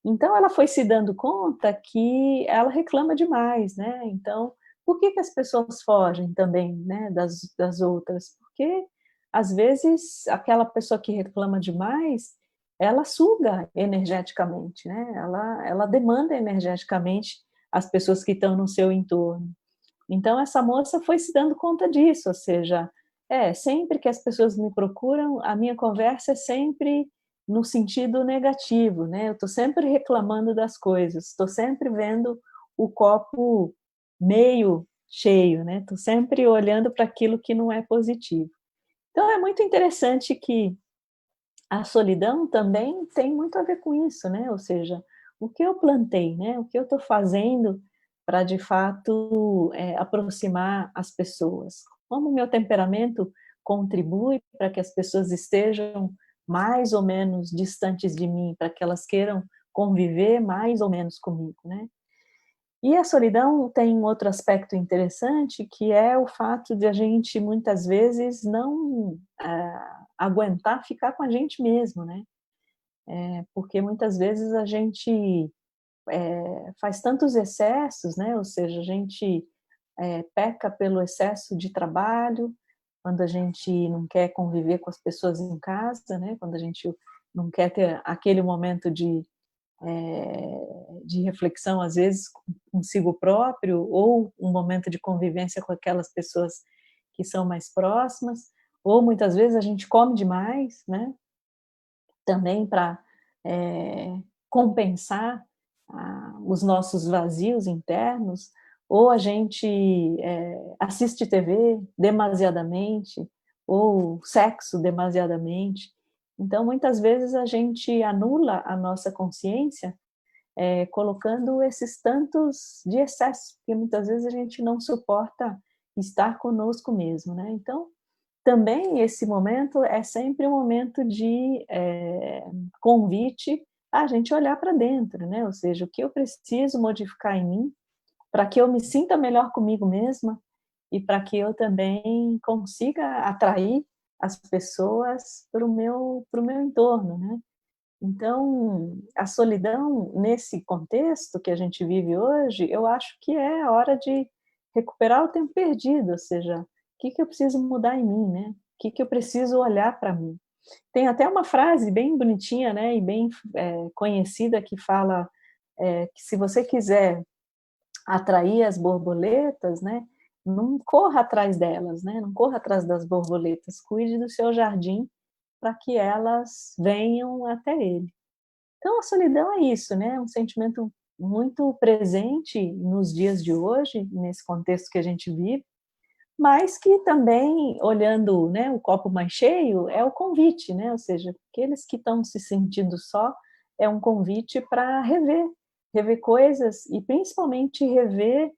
B: Então ela foi se dando conta que ela reclama demais, né? Então Por que que as pessoas fogem também, né, das outras? Porque, às vezes, aquela pessoa que reclama demais, ela suga energeticamente, né, ela demanda energeticamente as pessoas que estão no seu entorno. Então essa moça foi se dando conta disso, ou seja, sempre que as pessoas me procuram, a minha conversa é sempre no sentido negativo, né, eu estou sempre reclamando das coisas, estou sempre vendo o copo meio cheio, né, estou sempre olhando para aquilo que não é positivo. Então é muito interessante que a solidão também tem muito a ver com isso, né, ou seja, o que eu plantei, né, o que eu estou fazendo para de fato, aproximar as pessoas. Como o meu temperamento contribui para que as pessoas estejam mais ou menos distantes de mim, para que elas queiram conviver mais ou menos comigo, né. E a solidão tem um outro aspecto interessante, que é o fato de a gente muitas vezes não, aguentar ficar com a gente mesmo, né. Porque muitas vezes a gente, faz tantos excessos, né, ou seja, a gente, peca pelo excesso de trabalho, quando a gente não quer conviver com as pessoas em casa, né, quando a gente não quer ter aquele momento de reflexão, às vezes, consigo próprio, ou um momento de convivência com aquelas pessoas que são mais próximas, ou muitas vezes a gente come demais, né, também para compensar os nossos vazios internos, ou a gente assiste TV demasiadamente, ou sexo demasiadamente. Então, muitas vezes a gente anula a nossa consciência colocando esses tantos de excesso, porque muitas vezes a gente não suporta estar conosco mesmo, né. Então, também esse momento é sempre um momento de, convite a gente olhar para dentro, né, ou seja, o que eu preciso modificar em mim, para que eu me sinta melhor comigo mesma, e para que eu também consiga atrair as pessoas para o meu entorno, né. Então, a solidão, nesse contexto que a gente vive hoje, eu acho que é a hora de recuperar o tempo perdido, ou seja, o que que eu preciso mudar em mim, né? O que que eu preciso olhar para mim. Tem até uma frase bem bonitinha, né, e bem conhecida que fala que se você quiser atrair as borboletas, né, não corra atrás delas, né, não corra atrás das borboletas, cuide do seu jardim para que elas venham até ele. Então a solidão é isso, né, é um sentimento muito presente nos dias de hoje, nesse contexto que a gente vive, mas que também, olhando, né, o copo mais cheio, é o convite, né, ou seja, aqueles que estão se sentindo só, é um convite para rever coisas e principalmente rever,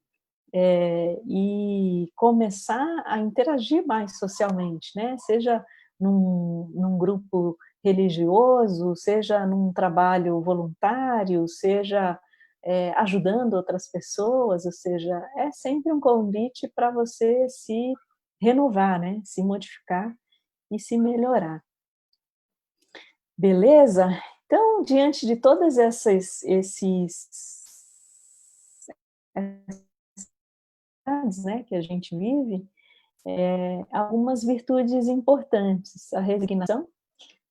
B: e começar a interagir mais socialmente, né, seja num grupo religioso, seja num trabalho voluntário, seja, ajudando outras pessoas, ou seja, é sempre um convite para você se renovar, né, se modificar e se melhorar. Beleza? Então, diante de todas essas, né, que a gente vive, algumas virtudes importantes, a resignação,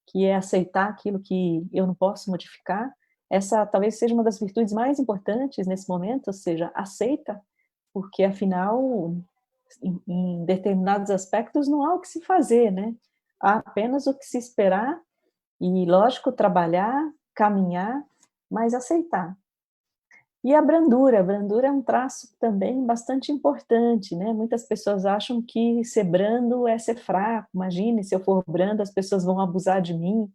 B: que é aceitar aquilo que eu não posso modificar. Essa talvez seja uma das virtudes mais importantes nesse momento, ou seja, aceita, porque afinal, em determinados aspectos não há o que se fazer, né? Há apenas o que se esperar e, lógico, trabalhar, caminhar, mas aceitar. E a brandura é um traço também bastante importante, né, muitas pessoas acham que ser brando é ser fraco, imagine se eu for brando as pessoas vão abusar de mim,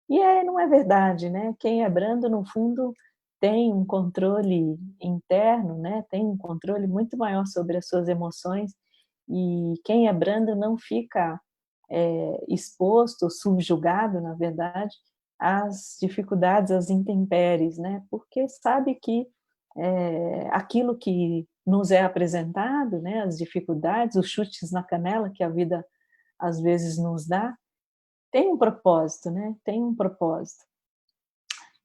B: e não é verdade, né, quem é brando no fundo tem um controle interno, né, tem um controle muito maior sobre as suas emoções, e quem é brando não fica, exposto, subjugado, na verdade, às dificuldades, às intempéries, né, porque sabe que aquilo que nos é apresentado, né, as dificuldades, os chutes na canela que a vida às vezes nos dá, tem um propósito, né, tem um propósito.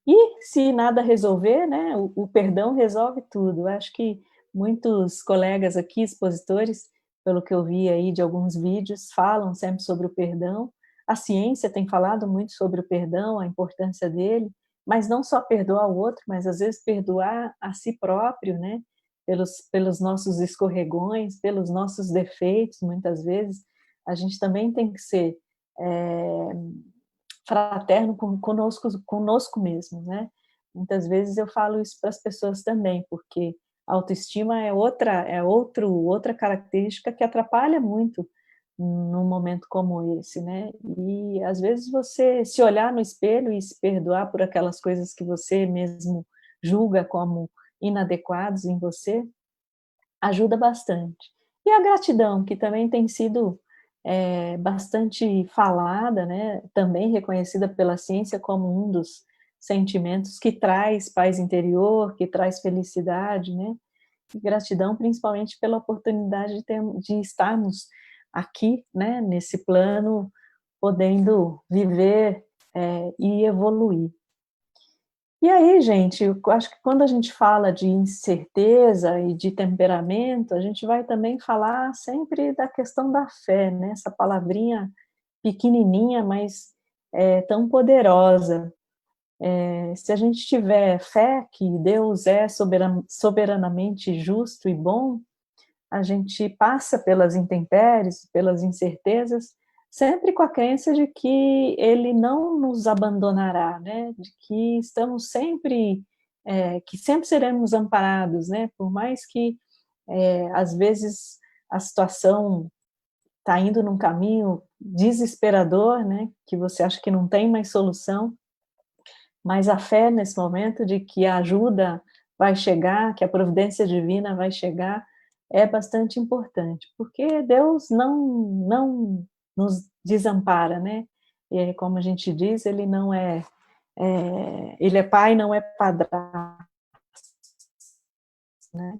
B: E se nada resolver, né, o perdão resolve tudo. Eu acho que Muitos colegas aqui, expositores, pelo que eu vi aí de alguns vídeos, falam sempre sobre o perdão. A ciência tem falado muito sobre o perdão, a importância dele, mas não só perdoar o outro, mas às vezes perdoar a si próprio, né? Pelos nossos escorregões, pelos nossos defeitos, muitas vezes. A gente também tem que ser é, fraterno conosco mesmo, né? Muitas vezes eu falo isso para as pessoas também, porque a autoestima outra característica que atrapalha muito num momento como esse, né? E às vezes você se olhar no espelho e se perdoar por aquelas coisas que você mesmo julga como inadequados em você, ajuda bastante. E a gratidão, que também tem sido bastante falada, né, também reconhecida pela ciência como um dos sentimentos que traz paz interior, que traz felicidade, né, e gratidão principalmente pela oportunidade de estarmos aqui, né, nesse plano, podendo viver e evoluir. E aí, gente, eu acho que quando a gente fala de incerteza e de temperamento, a gente vai também falar sempre da questão da fé, né? Essa palavrinha pequenininha, mas tão poderosa. Se a gente tiver fé que Deus é soberanamente justo e bom, a gente passa pelas intempéries, pelas incertezas, sempre com a crença de que Ele não nos abandonará, né? De que estamos sempre, que sempre seremos amparados, né? Por mais que às vezes a situação está indo num caminho desesperador, né? Que você acha que não tem mais solução, mas a fé nesse momento de que a ajuda vai chegar, que a providência divina vai chegar, é bastante importante, porque Deus não nos desampara, né? E como a gente diz, ele não ele é pai, não é padrasto, né?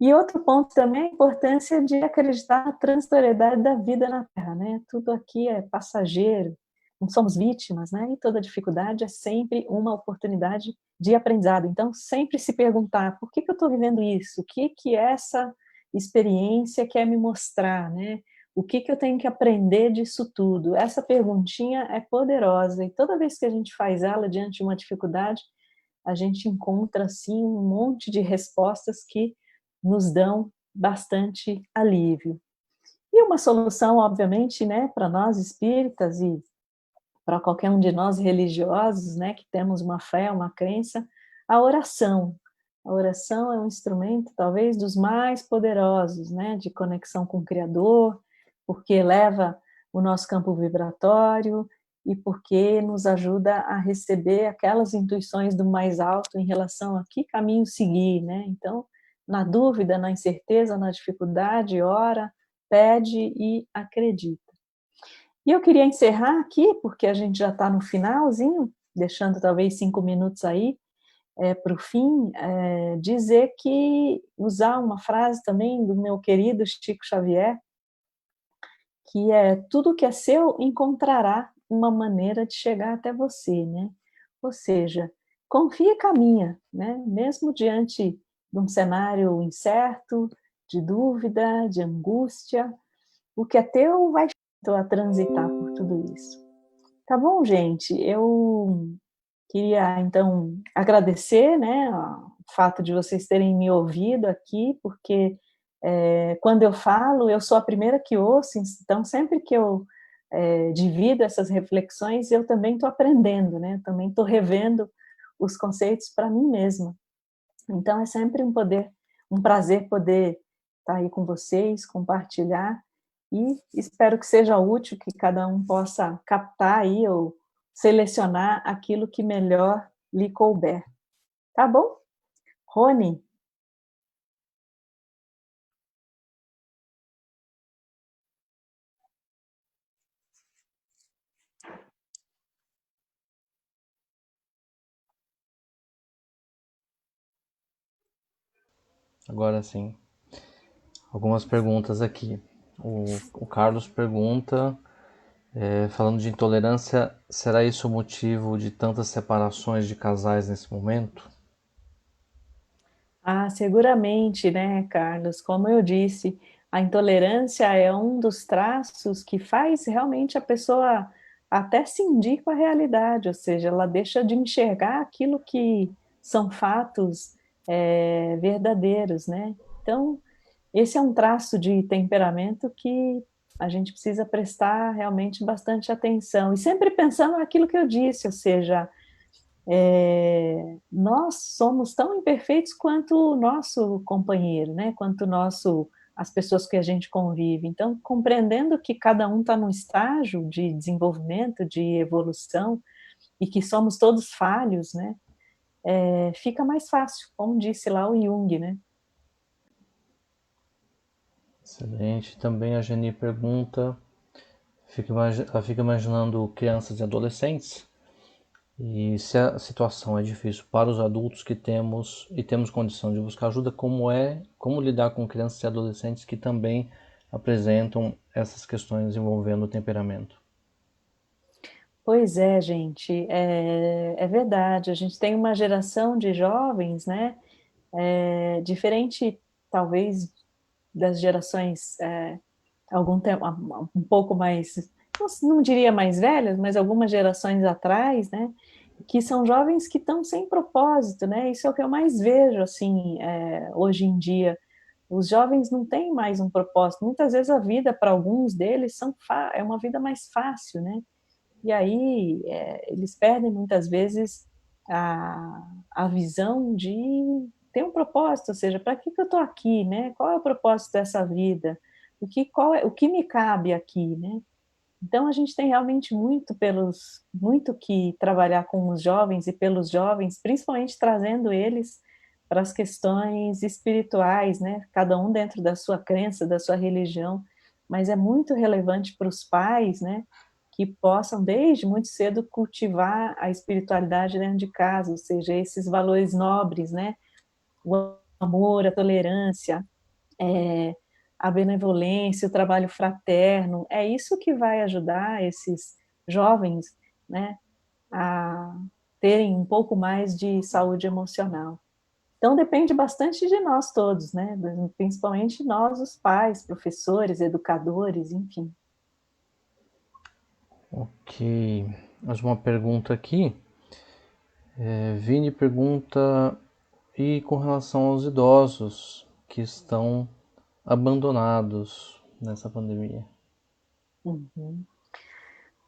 B: E outro ponto também é a importância de acreditar na transitoriedade da vida na Terra, né? Tudo aqui é passageiro, não somos vítimas, né? E toda dificuldade é sempre uma oportunidade de aprendizado. Então, sempre se perguntar, por que eu estou vivendo isso? O que essa experiência quer me mostrar, né? O que eu tenho que aprender disso tudo? Essa perguntinha é poderosa e toda vez que a gente faz ela diante de uma dificuldade, a gente encontra, assim, um monte de respostas que nos dão bastante alívio. E uma solução, obviamente, né, para nós espíritas e para qualquer um de nós religiosos, né, que temos uma fé, uma crença, a oração. A oração é um instrumento, talvez, dos mais poderosos, né, de conexão com o Criador, porque eleva o nosso campo vibratório e porque nos ajuda a receber aquelas intuições do mais alto em relação a que caminho seguir, né? Então, na dúvida, na incerteza, na dificuldade, ora, pede e acredita. E eu queria encerrar aqui, porque a gente já está no finalzinho, deixando talvez 5 minutos aí para o fim, dizer que usar uma frase também do meu querido Chico Xavier, que é: tudo que é seu encontrará uma maneira de chegar até você, né? Ou seja, confia e caminha, né? Mesmo diante de um cenário incerto, de dúvida, de angústia, o que é teu vai a transitar por tudo isso. Tá bom, gente? Eu queria, então, agradecer, né, o fato de vocês terem me ouvido aqui, porque quando eu falo, eu sou a primeira que ouço, então sempre que eu divido essas reflexões, eu também estou aprendendo, né? Também estou revendo os conceitos para mim mesma. Então é sempre um prazer poder estar aí com vocês, compartilhar, e espero que seja útil, que cada um possa captar aí ou selecionar aquilo que melhor lhe couber. Tá bom? Rony,
A: Agora sim, algumas perguntas aqui. O Carlos pergunta, falando de intolerância, será isso o motivo de tantas separações de casais nesse momento?
B: Ah, seguramente, né, Carlos? Como eu disse, a intolerância é um dos traços que faz realmente a pessoa até cindir com a realidade, ou seja, ela deixa de enxergar aquilo que são fatos verdadeiros, né? Então, esse é um traço de temperamento que a gente precisa prestar realmente bastante atenção. E sempre pensando naquilo que eu disse, ou seja, nós somos tão imperfeitos quanto o nosso companheiro, né? Quanto o nosso, as pessoas que a gente convive. Então, compreendendo que cada um está num estágio de desenvolvimento, de evolução, e que somos todos falhos, né? Fica mais fácil, como disse lá o Jung, né?
A: Excelente. Também a Geni pergunta, ela fica imaginando crianças e adolescentes, e se a situação é difícil para os adultos que temos e temos condição de buscar ajuda, como lidar com crianças e adolescentes que também apresentam essas questões envolvendo o temperamento.
B: Pois é, gente, é verdade. A gente tem uma geração de jovens, né? Diferente, talvez, das gerações algum tempo, um pouco mais, não diria mais velhas, mas algumas gerações atrás, né? Que são jovens que estão sem propósito, né? Isso é o que eu mais vejo, assim, hoje em dia. Os jovens não têm mais um propósito. Muitas vezes a vida para alguns deles é uma vida mais fácil, né? E aí eles perdem muitas vezes a visão de ter um propósito, ou seja, para que eu estou aqui, né? Qual é o propósito dessa vida? O que me cabe aqui, né? Então a gente tem realmente muito que trabalhar com os jovens e pelos jovens, principalmente trazendo eles para as questões espirituais, né? Cada um dentro da sua crença, da sua religião, mas é muito relevante para os pais, né? Que possam desde muito cedo cultivar a espiritualidade dentro de casa, ou seja, esses valores nobres, né? O amor, a tolerância, é, a benevolência, o trabalho fraterno, é isso que vai ajudar esses jovens, né, a terem um pouco mais de saúde emocional. Então depende bastante de nós todos, né, principalmente nós, os pais, professores, educadores, enfim.
A: Ok, mais uma pergunta aqui. Vini pergunta, e com relação aos idosos que estão abandonados nessa pandemia?
B: Uhum.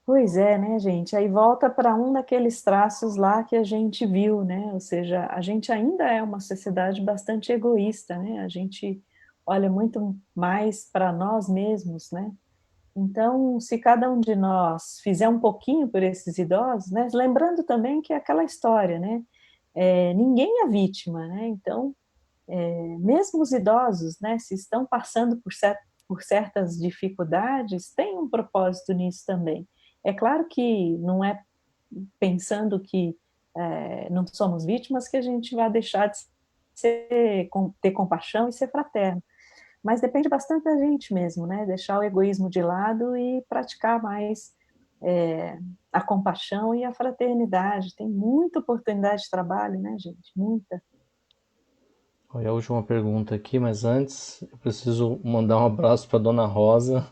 B: Pois é, né, gente? Aí volta para um daqueles traços lá que a gente viu, né? Ou seja, a gente ainda é uma sociedade bastante egoísta, né? A gente olha muito mais para nós mesmos, né? Então, se cada um de nós fizer um pouquinho por esses idosos, né? Lembrando também que é aquela história, né? Ninguém é vítima, né? Então, mesmo os idosos, né? Se estão passando por certas dificuldades, tem um propósito nisso também. É claro que não é pensando que não somos vítimas que a gente vai deixar de ter compaixão e ser fraterno. Mas depende bastante da gente mesmo, né? Deixar o egoísmo de lado e praticar mais a compaixão e a fraternidade. Tem muita oportunidade de trabalho, né, gente? Muita.
A: Olha, a última pergunta aqui, mas antes eu preciso mandar um abraço para Dona Rosa,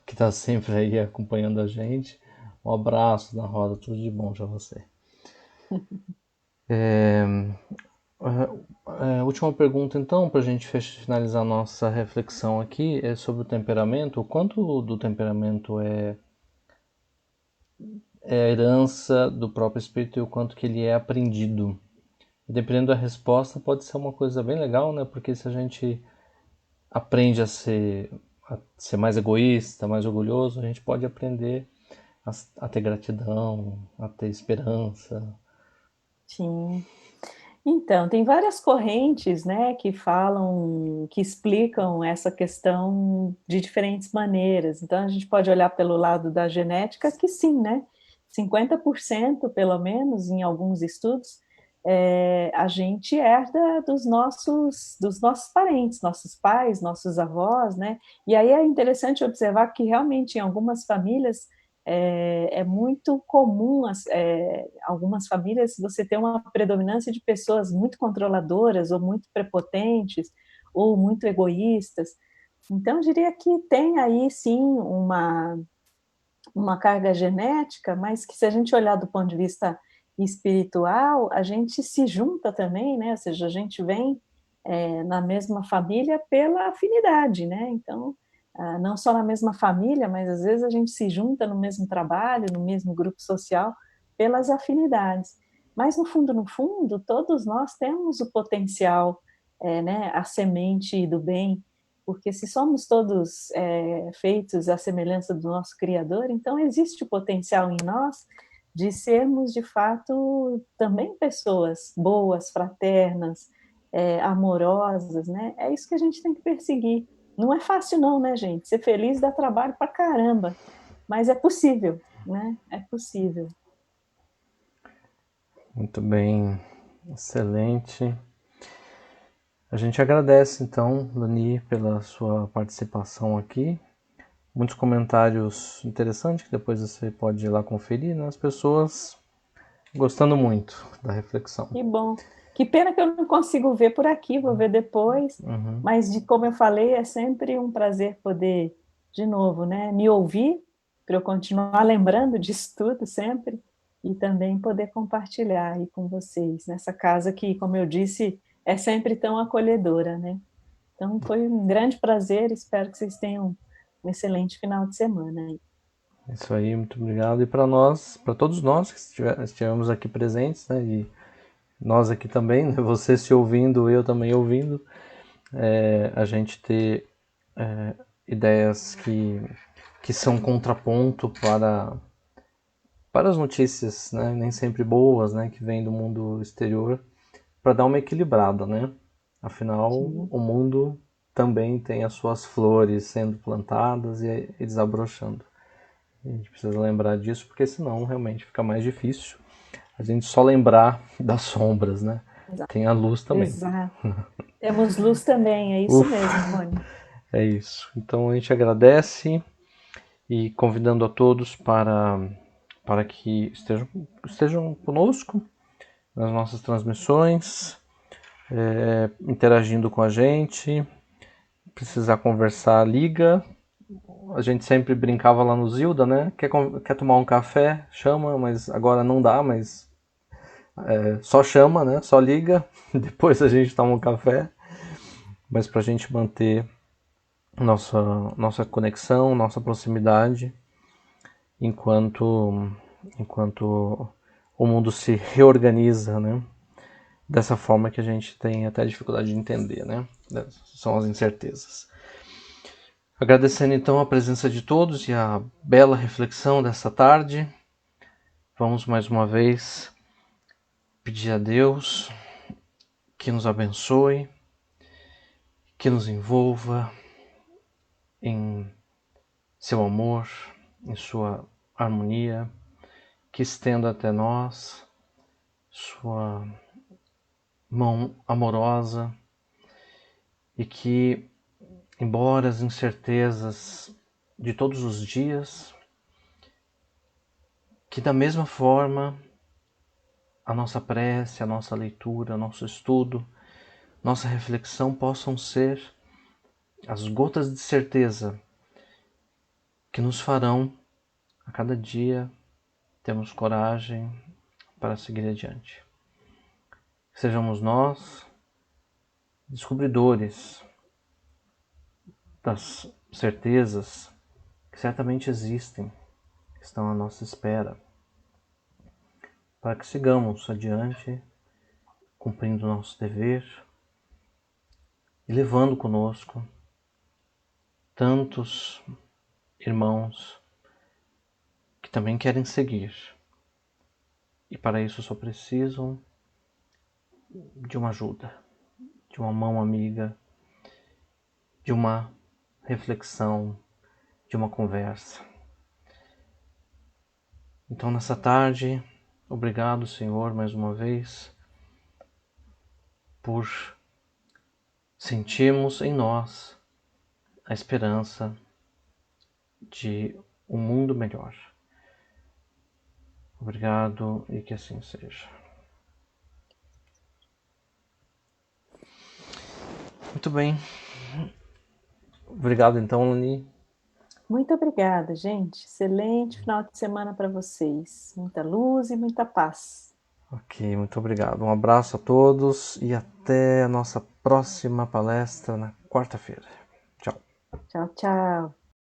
A: que está sempre aí acompanhando a gente. Um abraço, Dona Rosa, tudo de bom para você. A última pergunta, então, para a gente finalizar nossa reflexão aqui, é sobre o temperamento. O quanto do temperamento é a herança do próprio espírito e o quanto que ele é aprendido. E dependendo da resposta, pode ser uma coisa bem legal, né? Porque se a gente aprende a ser mais egoísta, mais orgulhoso, a gente pode aprender a ter gratidão, a ter esperança.
B: Sim. Então, tem várias correntes, né, que falam, que explicam essa questão de diferentes maneiras. Então, a gente pode olhar pelo lado da genética, que sim, né, 50% pelo menos, em alguns estudos, a gente herda dos nossos parentes, nossos pais, nossos avós, né, e aí é interessante observar que realmente em algumas famílias é muito comum, algumas famílias, você ter uma predominância de pessoas muito controladoras, ou muito prepotentes, ou muito egoístas. Então, eu diria que tem aí, sim, uma carga genética, mas que, se a gente olhar do ponto de vista espiritual, a gente se junta também, né? Ou seja, a gente vem na mesma família pela afinidade, né? Então, não só na mesma família, mas às vezes a gente se junta no mesmo trabalho, no mesmo grupo social, pelas afinidades. Mas no fundo, todos nós temos o potencial, né, a semente do bem, porque se somos todos feitos à semelhança do nosso Criador, então existe o potencial em nós de sermos, de fato, também pessoas boas, fraternas, amorosas, né? É isso que a gente tem que perseguir. Não é fácil não, né, gente? Ser feliz dá trabalho pra caramba, mas é possível, né? É possível.
A: Muito bem, excelente. A gente agradece então, Dani, pela sua participação aqui. Muitos comentários interessantes que depois você pode ir lá conferir, né? As pessoas gostando muito da reflexão.
B: Que bom. Que pena que eu não consigo ver por aqui, vou ver depois.
A: Uhum.
B: Mas, como eu falei, é sempre um prazer poder, de novo, né, me ouvir, para eu continuar lembrando disso tudo sempre, e também poder compartilhar aí com vocês, nessa casa que, como eu disse, é sempre tão acolhedora, né? Então, foi um grande prazer, espero que vocês tenham um excelente final de semana aí.
A: Isso aí, muito obrigado. E para nós, para todos nós que estivemos aqui presentes, né? E nós aqui também, né? Você se ouvindo, eu também ouvindo, a gente ter ideias que são contraponto para as notícias, né? Nem sempre boas, né? Que vêm do mundo exterior, para dar uma equilibrada, né? Afinal,
B: Sim.
A: o mundo também tem as suas flores sendo plantadas e desabrochando. A gente precisa lembrar disso, porque senão realmente fica mais difícil a gente só lembrar das sombras, né?
B: Exato.
A: Tem a luz também.
B: Exato. Temos luz também, é isso mesmo,
A: Ufa,
B: Rony.
A: é isso. Então a gente agradece e convidando a todos para que estejam conosco nas nossas transmissões, interagindo com a gente. Precisar conversar, liga. A gente sempre brincava lá no Zilda, né? Quer tomar um café? Chama, mas agora não dá, mas só chama, né? Só liga. Depois a gente toma um café. Mas para a gente manter nossa conexão, nossa proximidade, enquanto, enquanto o mundo se reorganiza, né? Dessa forma que a gente tem até dificuldade de entender, né? São as incertezas. Agradecendo então a presença de todos e a bela reflexão dessa tarde, vamos mais uma vez pedir a Deus que nos abençoe, que nos envolva em seu amor, em sua harmonia, que estenda até nós sua mão amorosa e que, embora as incertezas de todos os dias, que da mesma forma a nossa prece, a nossa leitura, nosso estudo, nossa reflexão possam ser as gotas de certeza que nos farão a cada dia termos coragem para seguir adiante. Sejamos nós descobridores das certezas que certamente existem, que estão à nossa espera, para que sigamos adiante, cumprindo o nosso dever e levando conosco tantos irmãos que também querem seguir e para isso só precisam de uma ajuda, de uma mão amiga, de uma reflexão, de uma conversa. Então, nessa tarde, obrigado, Senhor, mais uma vez, por sentirmos em nós a esperança de um mundo melhor. Obrigado e que assim seja. Muito bem. Obrigado então, Lani.
B: Muito obrigada, gente. Excelente final de semana para vocês. Muita luz e muita paz.
A: Ok, muito obrigado. Um abraço a todos e até a nossa próxima palestra na quarta-feira. Tchau.
B: Tchau, tchau.